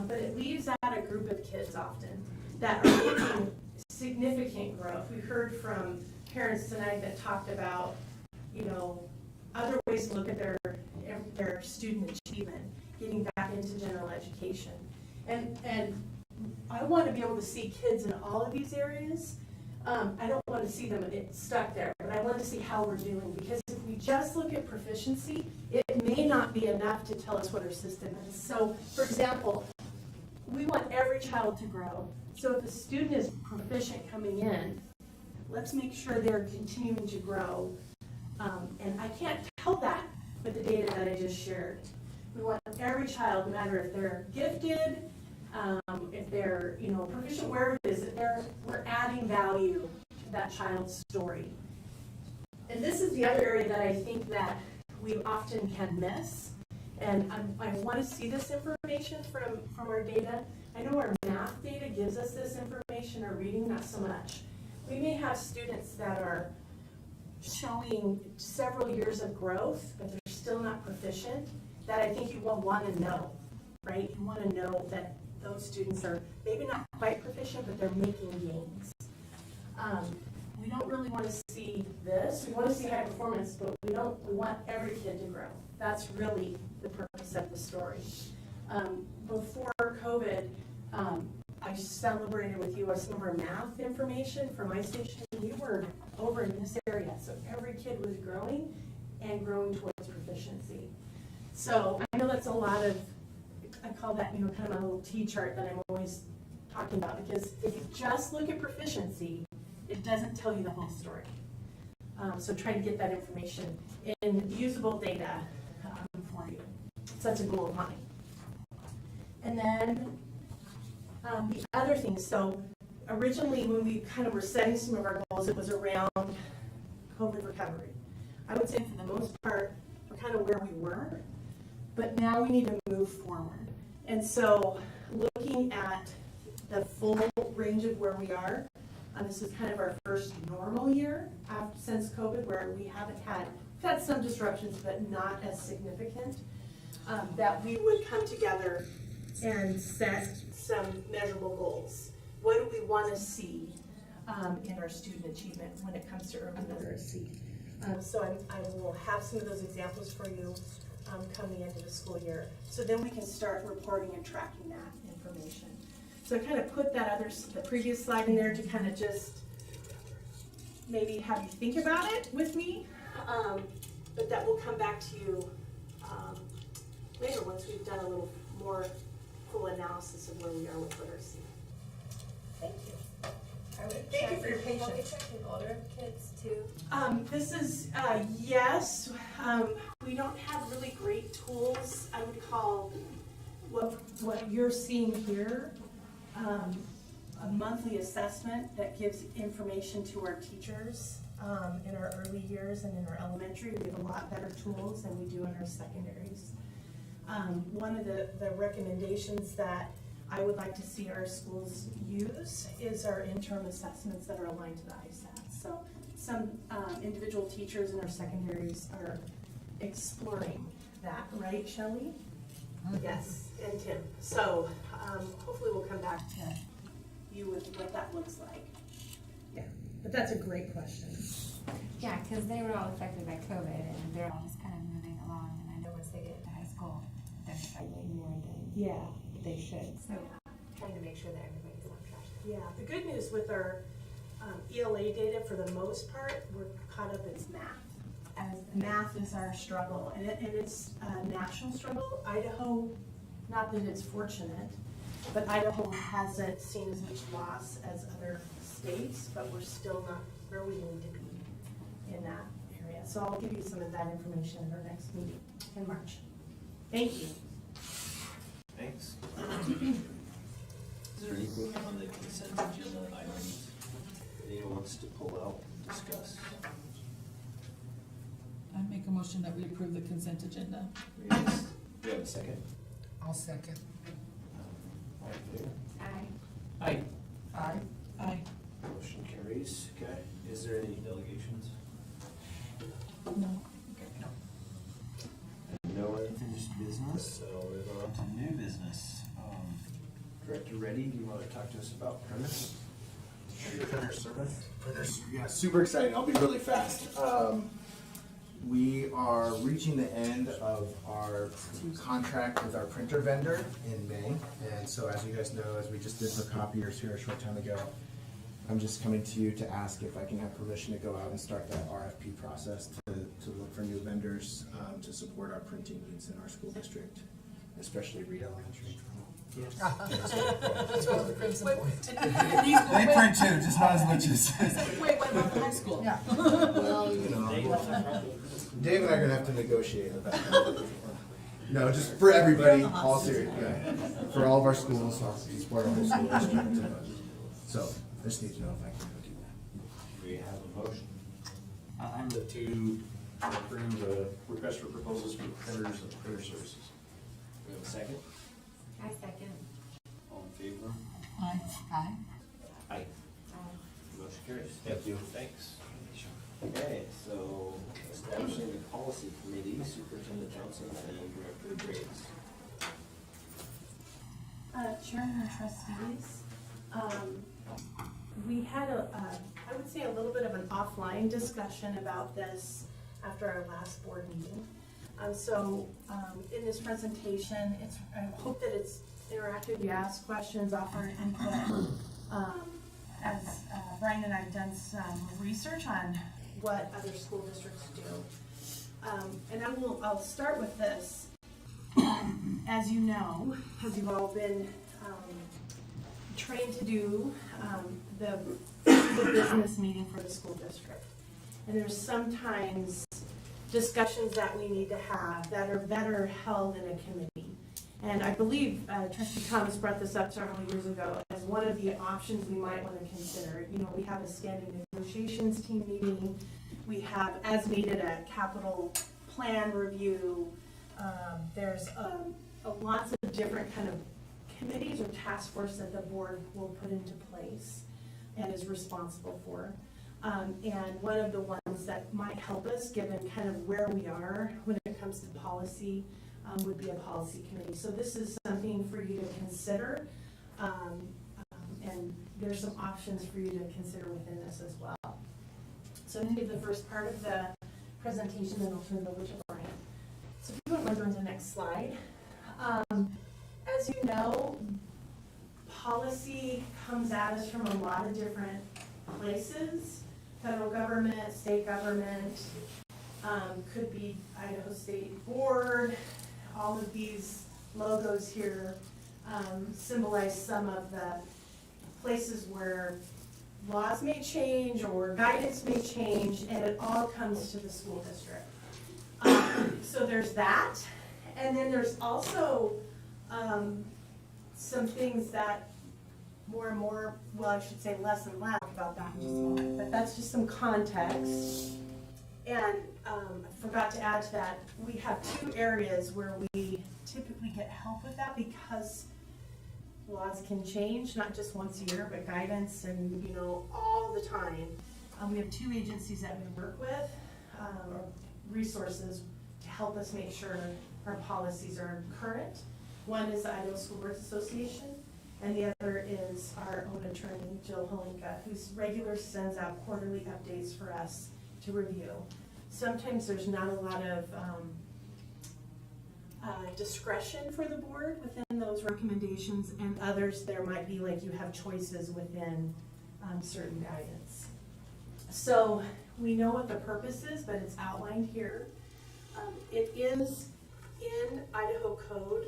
But it leaves out a group of kids often that are making significant growth. We heard from parents tonight that talked about, other ways to look at their student achievement, getting back into general education. And I want to be able to see kids in all of these areas. I don't want to see them stuck there, but I want to see how we're doing, because if we just look at proficiency, it may not be enough to tell us what our system is. So, for example, we want every child to grow. So if a student is proficient coming in, let's make sure they're continuing to grow. And I can't tell that with the data that I just shared. We want every child, no matter if they're gifted, if they're proficient, wherever it is, we're adding value to that child's story. And this is the other area that I think that we often can miss. And I want to see this information from our data. I know our math data gives us this information, our reading not so much. We may have students that are showing several years of growth, but they're still not proficient, that I think you will want to know, right? You want to know that those students are maybe not quite proficient, but they're making gains. We don't really want to see this. We want to see high performance, but we want every kid to grow. That's really the purpose of the story. Before COVID, I celebrated with you some of our math information for my station. We were over in this area, so every kid was growing and growing towards proficiency. So I know that's a lot of, I call that, kind of my little T-chart that I'm always talking about, because if you just look at proficiency, it doesn't tell you the whole story. So try to get that information in usable data for you. So that's a goal of mine. And then the other thing, so originally when we kind of were setting some of our goals, it was around COVID recovery. I would say for the most part, we're kind of where we were, but now we need to move forward. And so looking at the full range of where we are, this is kind of our first normal year since COVID, where we've had some disruptions, but not as significant, that we would come together and set some measurable goals. What do we want to see in our student achievement when it comes to urban literacy? So I will have some of those examples for you come the end of the school year. So then we can start reporting and tracking that information. So I kind of put the previous slide in there to kind of just maybe have you think about it with me, but that will come back to you later once we've done a little more full analysis of where we are with literacy. Thank you. Thank you for your patience. Are we tracking older kids too? This is, yes, we don't have really great tools. I would call what you're seeing here a monthly assessment that gives information to our teachers in our early years and in our elementary. We have a lot better tools than we do in our secondaries. One of the recommendations that I would like to see our schools use is our interim assessments that are aligned to the ISAT. So some individual teachers in our secondaries are exploring that, right, Shelley? Yes, and Tim. So hopefully we'll come back to you with what that looks like. Yeah, but that's a great question. Yeah, because they were all affected by COVID, and they're all just kind of moving along. And I know once they get into high school, they're struggling more than they should. So Trying to make sure that everybody's on track. Yeah, the good news with our ELA data, for the most part, we're caught up in math. Math is our struggle, and it's a national struggle. Idaho, not that it's fortunate, but Idaho hasn't seen as much loss as other states, but we're still not where we need to be in that area. So I'll give you some of that information at our next meeting in March. Thank you. Thanks. Is there anything on the consent agenda items that anyone wants to pull out, discuss? I make a motion that we approve the consent agenda. Do you have a second? I'll second. All in favor? Aye. Aye. Aye. Motion carries. Okay. Is there any delegations? No. No unfinished business, so we're going on to new business. Director Reddy, do you want to talk to us about printers? Printers, yeah, super exciting. I'll be really fast. We are reaching the end of our contract with our printer vendor in May. And so as you guys know, as we just did for copiers here a short time ago, I'm just coming to you to ask if I can have permission to go out and start that RFP process to look for new vendors to support our printing needs in our school district, especially Reed Elementary. That's one of the criticism points. They print too, just not as much as. Wait, what about the high school? Yeah. Well, you know, Dave and I are gonna have to negotiate about that. No, just for everybody, all serious, yeah. For all of our schools, to support our whole school district. So, I just need to know if I can go do that. We have a motion. I'm the to approve the request for proposals for printers and printer services. We have a second? I second. All in favor? Aye. Aye. Aye. Motion carries. Thank you. Thanks. Okay, so establishing the policy committee, Superintendent Johnson and Director Graves. Chairman and trustees, we had I would say a little bit of an offline discussion about this after our last board meeting. In this presentation, I hope that it's interactive. You ask questions, offer input. As Brian and I have done some research on what other school districts do. And I'll start with this. As you know, because you've all been trained to do the business meeting for the school district. And there's sometimes discussions that we need to have that are better held in a committee. And I believe Trustee Thomas brought this up several years ago as one of the options we might want to consider. You know, we have a standing negotiations team meeting. We have, as needed, a capital plan review. There's lots of different kind of committees or task force that the board will put into place and is responsible for. And one of the ones that might help us, given kind of where we are when it comes to policy, would be a policy committee. So this is something for you to consider, and there's some options for you to consider within this as well. So I'm going to give the first part of the presentation, then I'll turn it over to Brian. So if you don't mind going to the next slide. As you know, policy comes at us from a lot of different places. Federal government, state government, could be Idaho State Board. All of these logos here symbolize some of the places where laws may change or guidance may change, and it all comes to the school district. So there's that, and then there's also some things that more and more, well, I should say less and less about that in just a moment, but that's just some context. And I forgot to add to that, we have two areas where we typically get help with that because laws can change, not just once a year, but guidance and, you know, all the time. We have two agencies that we work with, or resources to help us make sure our policies are current. One is the Idaho School Boards Association, and the other is our own attorney, Jill Holinka, who's regular sends out quarterly updates for us to review. Sometimes there's not a lot of discretion for the board within those recommendations, and others there might be like you have choices within certain guidance. So we know what the purpose is, but it's outlined here. It is in Idaho Code.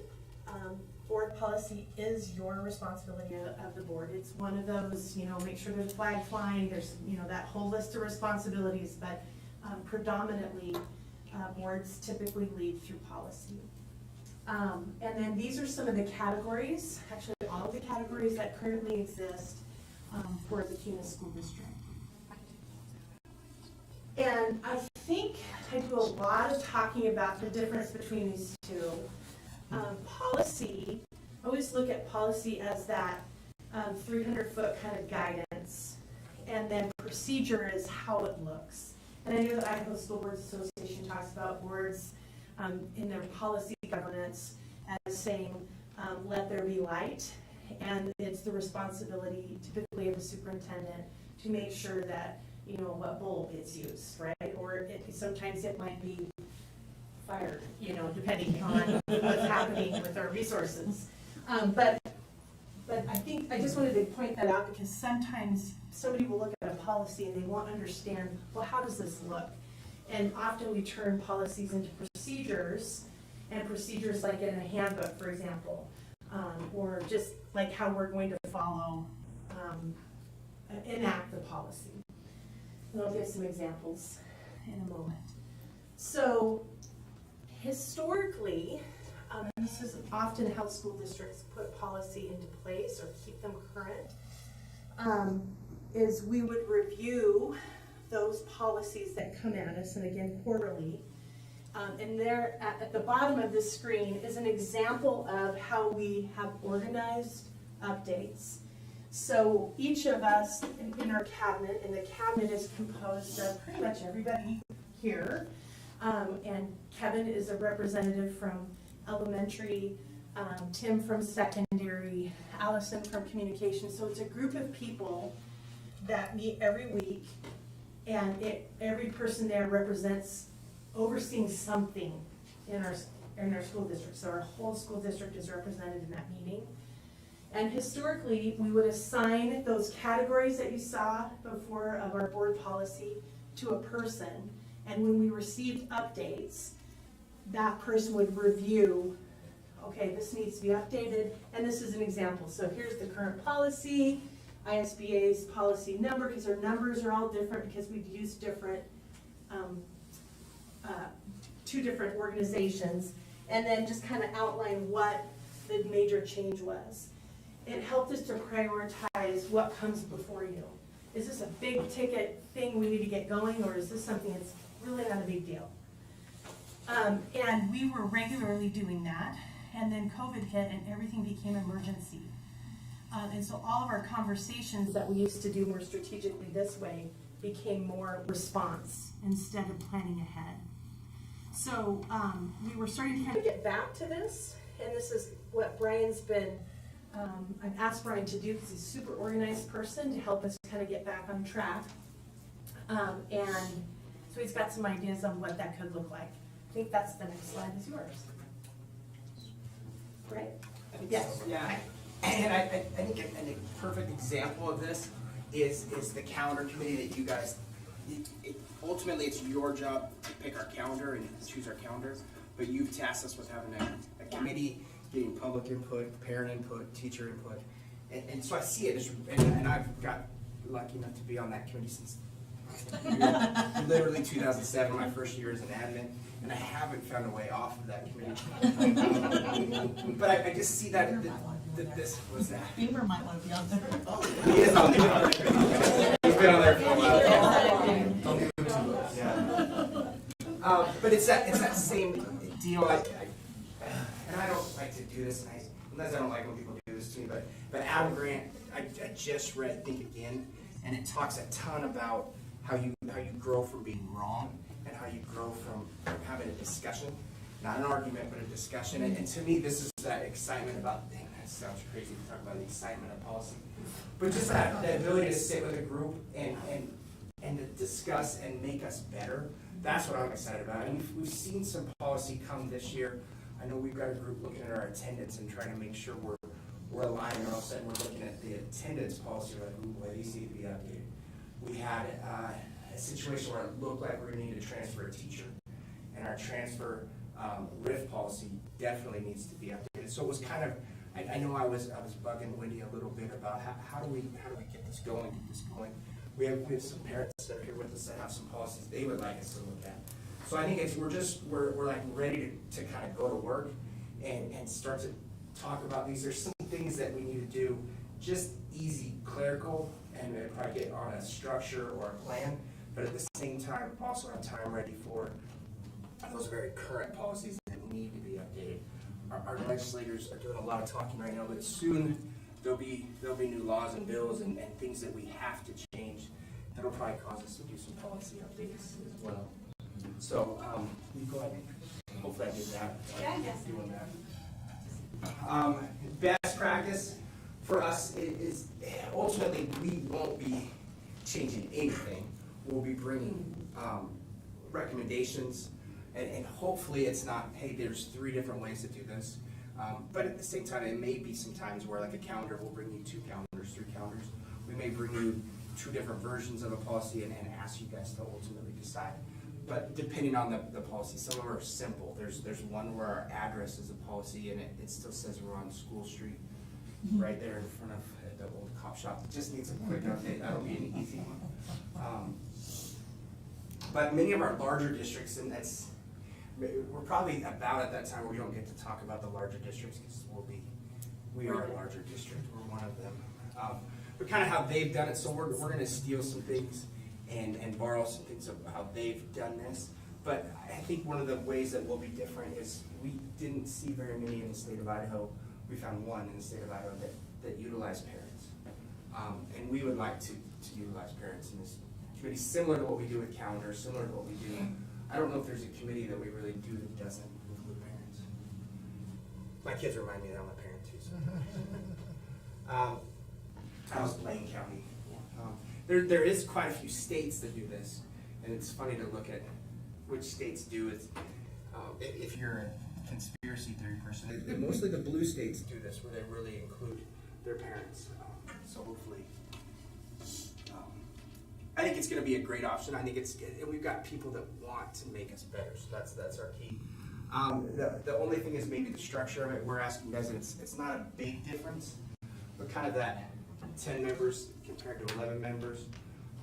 Board policy is your responsibility of the board. It's one of those, you know, make sure there's flag flying, there's, you know, that whole list of responsibilities, but predominantly boards typically lead through policy. And then these are some of the categories, actually all of the categories that currently exist for the Kuna School District. And I think I do a lot of talking about the difference between these two. Policy, I always look at policy as that 300-foot kind of guidance, and then procedure is how it looks. And I know the Idaho School Boards Association talks about boards in their policy governance as saying, let there be light, and it's the responsibility typically of the superintendent to make sure that, you know, what bulb gets used, right? Or sometimes it might be fired, you know, depending on what's happening with our resources. But I think I just wanted to point that out because sometimes somebody will look at a policy and they won't understand, well, how does this look? And often we turn policies into procedures, and procedures like in a handbook, for example, or just like how we're going to follow, enact the policy. And I'll give some examples in a moment. So historically, and this is often how school districts put policy into place or keep them current, is we would review those policies that come at us, and again, quarterly. And there at the bottom of this screen is an example of how we have organized updates. So each of us in our cabinet, and the cabinet is composed of pretty much everybody here. And Kevin is a representative from elementary, Tim from secondary, Allison from communication. So it's a group of people that meet every week, and every person there represents overseeing something in our school district. So our whole school district is represented in that meeting. And historically, we would assign those categories that you saw before of our board policy to a person. And when we received updates, that person would review, okay, this needs to be updated, and this is an example. So here's the current policy, ISBA's policy number, because our numbers are all different because we've used different, two different organizations, and then just kind of outline what the major change was. It helped us to prioritize what comes before you. Is this a big ticket thing we need to get going, or is this something that's really not a big deal? And we were regularly doing that, and then COVID hit and everything became emergency. And so all of our conversations that we used to do more strategically this way became more response instead of planning ahead. So we were starting to kind of get back to this, and this is what Brian's been, I've asked Brian to do because he's a super organized person to help us kind of get back on track. And so he's got some ideas on what that could look like. I think that's the next slide is yours. Right? I think Yes. so, yeah. And I think a perfect example of this is the calendar committee that you guys, ultimately it's your job to pick our calendar and choose our calendar, but you've tasked us with having a committee, getting public input, parent input, teacher input. And so I see it as, and I've got lucky enough to be on that committee since literally 2007, my first year as an admin, and I haven't found a way off of that committee. But I just see that this was that. Beamer might want to be on there. He is on there. He's been on there for a while. Yeah. But it's that same deal. And I don't like to do this, unless I don't like when people do this to me. But Adam Grant, I just read Think Again, and it talks a ton about how you grow from being wrong and how you grow from having a discussion, not an argument, but a discussion. And to me, this is that excitement about, dang, that sounds crazy to talk about the excitement of policy, but just that ability to sit with a group and to discuss and make us better. That's what I'm excited about. And we've seen some policy come this year. I know we've got a group looking at our attendance and trying to make sure we're aligned, and all of a sudden we're looking at the attendance policy, like, ooh, boy, these need to be updated. We had a situation where it looked like we were going to need to transfer a teacher, and our transfer RIF policy definitely needs to be updated. So it was kind of, I know I was bugging Wendy a little bit about how do we get this going, We have some parents that are here with us that have some policies they would like us to look at. So I think we're like ready to kind of go to work and start to talk about these. There's some things that we need to do, just easy clerical, and probably get on a structure or a plan, but at the same time, also have time ready for those very current policies that need to be updated. Our legislators are doing a lot of talking right now, but soon there'll be new laws and bills and things that we have to change that'll probably cause us to do some policy updates as well. So, you go ahead. Hopefully I did that. Yeah, yes. Doing that. Best practice for us is ultimately we won't be changing anything. We'll be bringing recommendations, and hopefully it's not, hey, there's 3 different ways to do this. But at the same time, it may be some times where like a calendar will bring you 2 calendars, 3 calendars. We may bring you 2 different versions of a policy and ask you guys to ultimately decide. But depending on the policy, some of them are simple. There's one where our address is a policy and it still says we're on School Street, right there in front of the old cop shop. It just needs a quick update. That'll be an easy one. But many of our larger districts, and we're probably about at that time where we don't get to talk about the larger districts because we are a larger district. We're one of them. But kind of how they've done it. So we're going to steal some things and borrow some things of how they've done this. But I think one of the ways that will be different is we didn't see very many in the state of Idaho. We found one in the state of Idaho that utilized parents. And we would like to utilize parents in this committee, similar to what we do with calendars, similar to what we do. I don't know if there's a committee that we really do that doesn't include parents. My kids remind me that I'm a parent too. So. I was Blaine County. there is quite a few states that do this, and it's funny to look at which states do it. If you're a conspiracy theory person, mostly the blue states do this, where they really include their parents. So hopefully, I think it's going to be a great option. I think we've got people that want to make us better, so that's our key. The only thing is maybe the structure of it. We're asking residents. It's not a big difference, but kind of that 10 members compared to 11 members.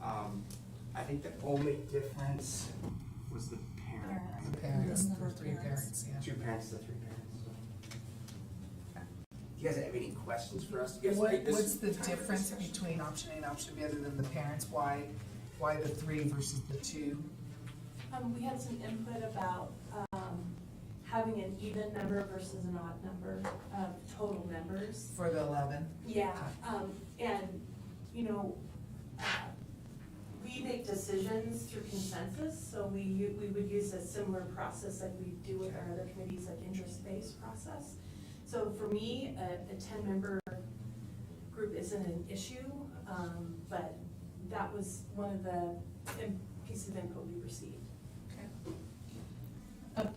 I think the only difference was the parent. The parents, there were 3 parents, yeah. 2 parents to 3 parents. Do you guys have any questions for us? You guys What, take this what's the time for difference discussion? between option A and option B other than the parents? Why the 3 versus the 2? We had some input about, having an even number versus an odd number of total members. For the 11? Yeah, and, you know, we make decisions through consensus, so we would use a similar process like we do with our other committees, like interest-based process. So for me, a 10-member group isn't an issue, but that was one of the pieces of input we received.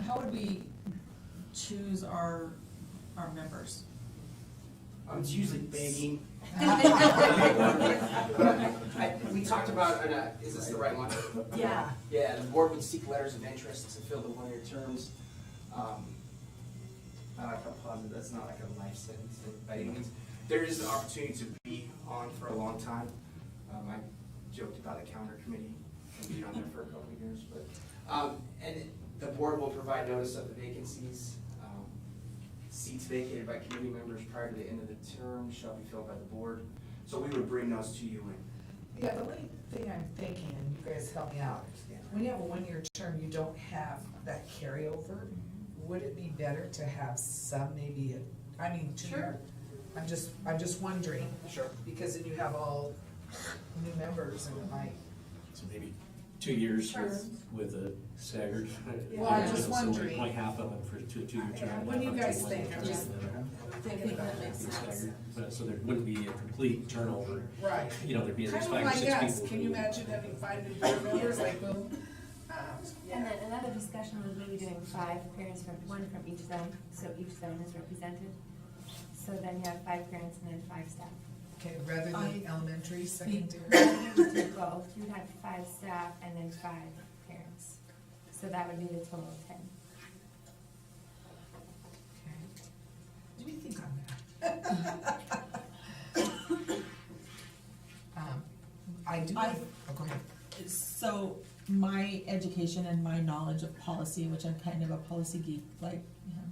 How would we choose our members? It's usually begging. We talked about, is this the right one? Yeah. Yeah, the board would seek letters of interest to fill the 1-year terms. I like how positive, that's not like a life sentence by any means. There is an opportunity to be on for a long time. I joked about the calendar committee and being on there for a couple of years, but, and the board will provide notice of the vacancies. Seats vacated by committee members prior to the end of the term shall be filled by the board. So we would bring those to you. Yeah, the only thing I'm thinking, and you guys help me out, when you have a 1-year term, you don't have that carryover. Would it be better to have some, maybe, 2-year? I'm just wondering. Sure. Because then you have all new members and it might. So maybe 2 years with a staggered. Well, I'm just So wondering. Like half of them for a 2-year term. What do you half of guys them think? for I'm just 1 year. thinking about it. Staggered. But so there wouldn't be a complete turnover. Right. You know, there'd be at Kind least of 5 or 6 like people. us, can you imagine having 5 new board members, like boom? And then another discussion was maybe doing 5 parents from, 1 from each zone, so each zone is represented. So then you have 5 parents and then 5 staff. Okay, rather than elementary, secondary? You would do both, you would have 5 staff and then 5 parents. So that would be the total of 10. Let me think on that. I do, go ahead. So my education and my knowledge of policy, which I'm kind of a policy geek, like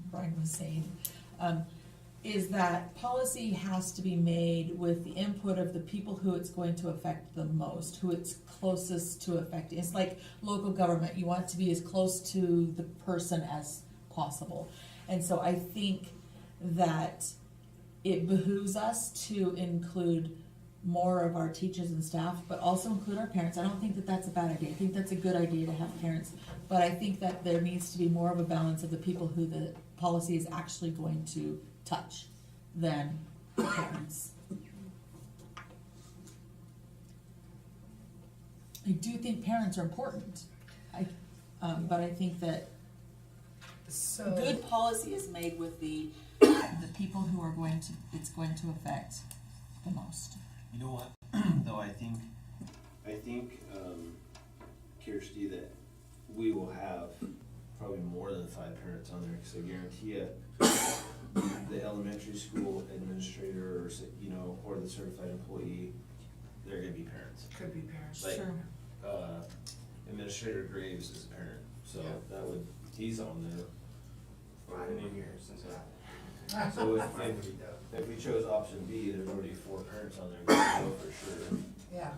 Brian was saying, is that policy has to be made with the input of the people who it's going to affect the most, who it's closest to affecting. It's like local government, you want it to be as close to the person as possible. And so I think that it behooves us to include more of our teachers and staff, but also include our parents. I don't think that that's a bad idea. I think that's a good idea to have parents. But I think that there needs to be more of a balance of the people who the policy is actually going to touch than parents. I do think parents are important. But I think that good policy is made with the people who are it's going to affect the most. You know what, though, I think, Kirsty, that we will have probably more than 5 parents on there, because I guarantee you, the elementary school administrator, or the certified employee, they're gonna be parents. Could be parents. Like, Sure. Administrator Graves is a parent, so he's on there. 5 years since that. So if we chose option B, there's already 4 parents on there, we know for sure. Yeah.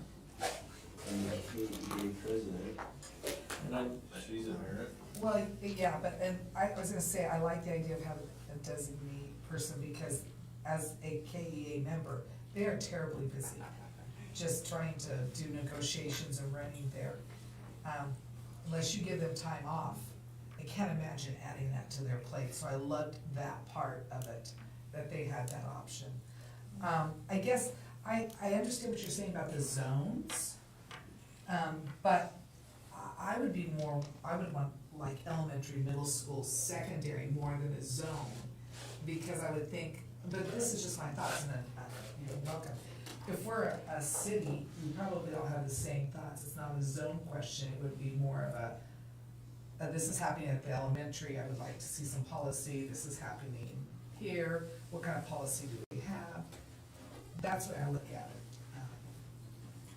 And the KEA president, she's a parent. Well, yeah, and I was gonna say, I like the idea of having a designee person, because as a KEA member, they are terribly busy, just trying to do negotiations and running there. Unless you give them time off, I can't imagine adding that to their plate, so I loved that part of it, that they had that option. I guess I understand what you're saying about the zones, but I would be more, I would want like elementary, middle school, secondary more than a zone. Because I would think, but this is just my thoughts, and you're welcome. If we're a city, we probably all have the same thoughts. It's not a zone question, it would be more of a, this is happening at the elementary, I would like to see some policy, this is happening here, what kind of policy do we have? That's what I look at it.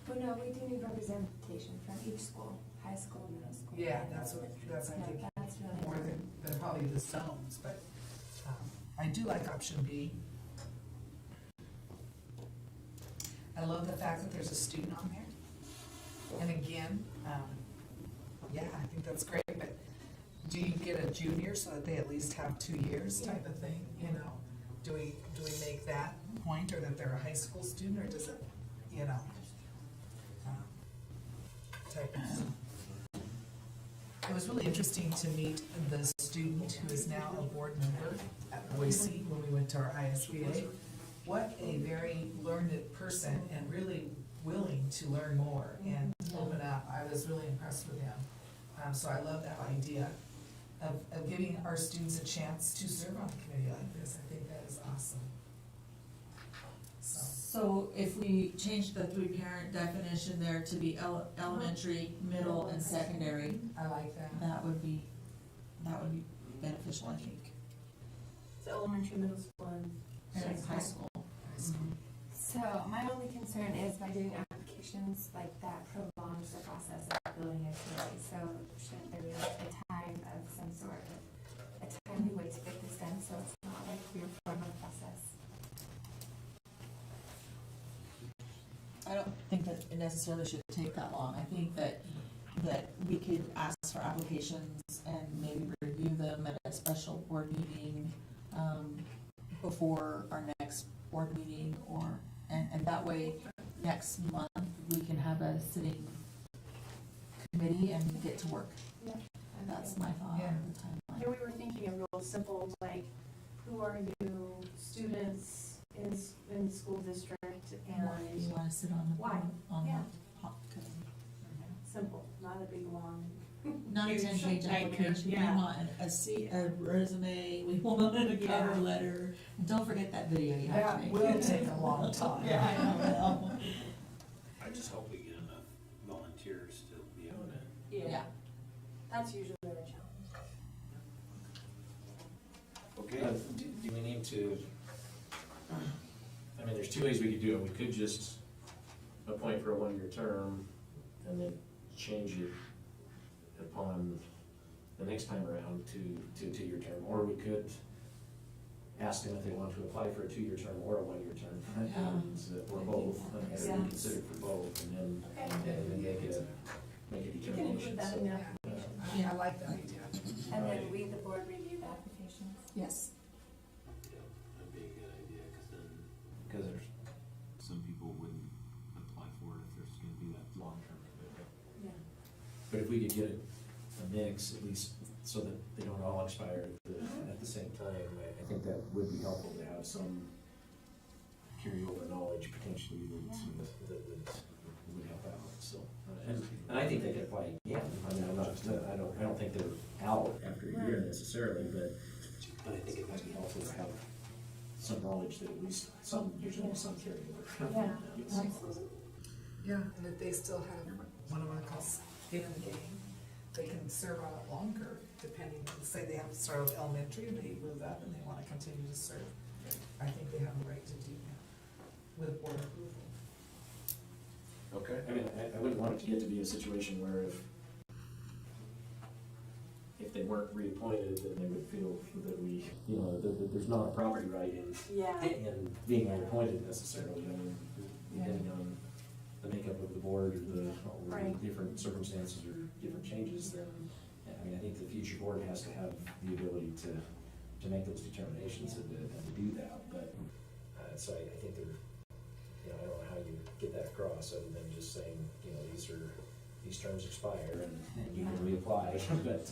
Well, no, we do need representation from each school, high school, middle school. Yeah, that's I think, That's really more than probably the zones, but, I do like option B. I love the fact that there's a student on there. And again, yeah, I think that's great, but do you get a junior so that they at least have 2 years type of thing, you know? Do we make that point, or that they're a high school student, or does it, you know? Type of. It was really interesting to meet the student who is now a board member at Boise when we went to our ISBA. What a very learned person, and really willing to learn more and open up. I was really impressed with him. So I love that idea of giving our students a chance to serve on a committee like this. I think that is awesome. So if we change the 3-parent definition there to be elementary, middle, and secondary, I like that. that would be beneficial, I think. So elementary, middle school, and And high school. So my only concern is by doing applications like that prolongs the process of building a committee. So shouldn't there be like a time of some sort, a timely way to get this done, so it's not like your formal process? I don't think that it necessarily should take that long. I think that we could ask for applications and maybe review them at a special board meeting, before our next board meeting, and that way, next month, we can have a sitting committee and get to work. Yeah. That's my thought on the timeline. Here we were thinking of real simple, like, who are you, students in the school district, and You wanna sit on the, why? on Yeah. the hot committee. Simple, not a big long. Not a huge 10-page nightmare. application, we Yeah. want a resume, we want a cover Yeah. letter, and don't forget that video you have to That make. will take a long time. Yeah, I know. I just hope we get enough volunteers to be able to. Yeah. That's usually the challenge. Okay. Do we need to, I mean, there's 2 ways we could do it. We could just appoint for a 1-year term and then change it upon the next time around to a 2-year term, or we could ask them if they want to apply for a 2-year term or a 1-year term, or both, and be considered for both, and then make a determination. So, Yeah, I like that idea. And then we, the board, review the applications. Yes. That'd be a good idea, because there's some people wouldn't apply for it if there's gonna be that long-term commitment. Yeah. But if we could get a mix, at least, so that they don't all expire at the same time, I think that would be helpful to have some carryover knowledge potentially that would help out, so. And I think they could apply again. I mean, I don't think they're out after a year necessarily, but I think it might be helpful to have some knowledge that at least there's gonna be some carryover. Yeah. Yes. Yeah, and if they still have what I wanna call skin in the game, they can serve on it longer, depending, say they have to start with elementary and they move up and they wanna continue to serve. I think they have a right to do that with board approval. Okay. I mean, I wouldn't want it to get to be a situation where if they weren't reappointed, then they would feel that that there's not a property right in being reappointed necessarily. I mean, depending on the makeup of the board or the different circumstances or different changes, then, I mean, I think the future board has to have the ability to make those determinations and to do that, but, so I think I don't know how you get that across, other than just saying, these terms expire and you can reapply, but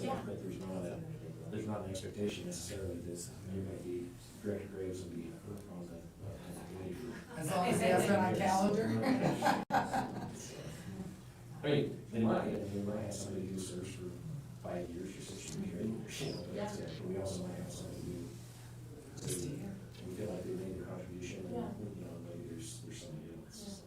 there's not an expectation necessarily that you're gonna be Director Graves will be on the committee for As long as he has it on a calendar. I mean, they might have somebody who serves for 5 years or 6 years, right? You know, but that's it. But we also might have somebody who, we feel like they made their contribution, and, you know, maybe there's somebody else.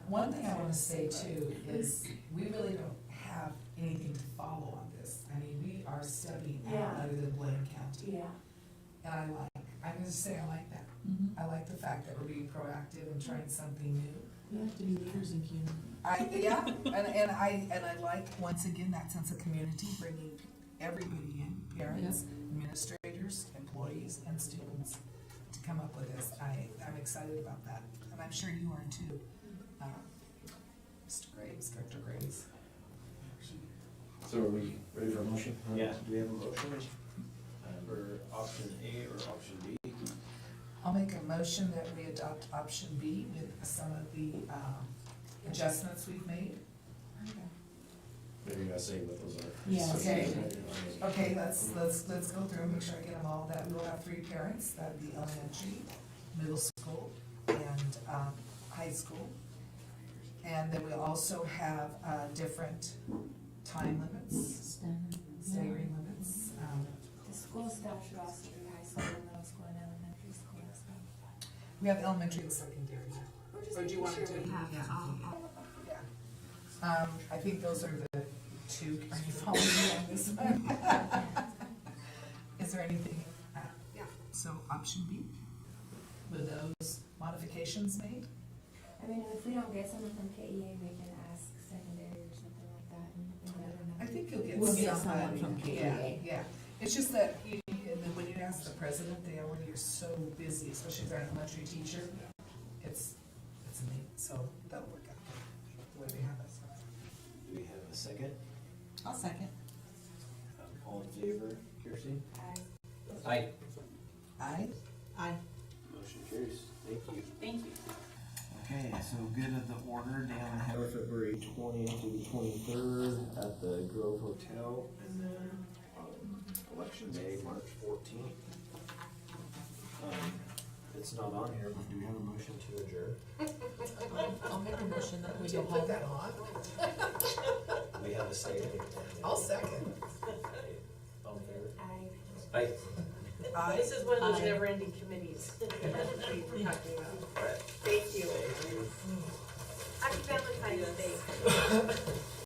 One thing I wanna say too is, we really don't have anything to follow on this. I mean, we are stepping out other than Blaine County. And I'm gonna say I like that. I like the fact that we're being proactive and trying something new. We have to be leaders in Kuna. And I like, once again, that sense of community, bringing everybody in, parents, administrators, employees, and students, to come up with this. I'm excited about that, and I'm sure you are too. Mr. Graves, Director Graves. So are we ready for a motion? Yeah, do we have a motion for option A or option B? I'll make a motion that we adopt option B with some of the adjustments we've made. Maybe you gotta say what those are. Yeah. Okay, let's go through and make sure I get them all. That we will have 3 parents, that'd be elementary, middle school, and high school. And then we also have different time limits, staggering limits. The school staff should also be high school, middle school, and elementary school as well. We have elementary and secondary. Or do you want to do? Yeah. I think those are the 2. Are you following me on this one? Is there anything? Yeah. So option B, with those modifications made? I mean, if we don't get someone from KEA, we can ask secondary or something like that, and let her know. I think you'll get We'll get somebody. someone from Yeah, KEA. yeah. It's just that and then when you ask the president, they already are so busy, especially if they're an elementary teacher. It's a need, so that'll work out the way we have it. Do we have a second? I'll second. All in favor, Kirsty? Aye. Aye? Aye. Motion carries. Thank you. Thank you. Okay, so good of the order down in February 20th to the 23rd at the Grove Hotel, and then election day, March 14th. It's not on here, but do we have a motion to adjourn? I'll make a motion that we Did you go put home. that on? We have a second. I'll second. All in favor? I Aye. Aye. This is one of those Aye. never-ending committees that we were talking about. Thank you. Happy Valentine's Day.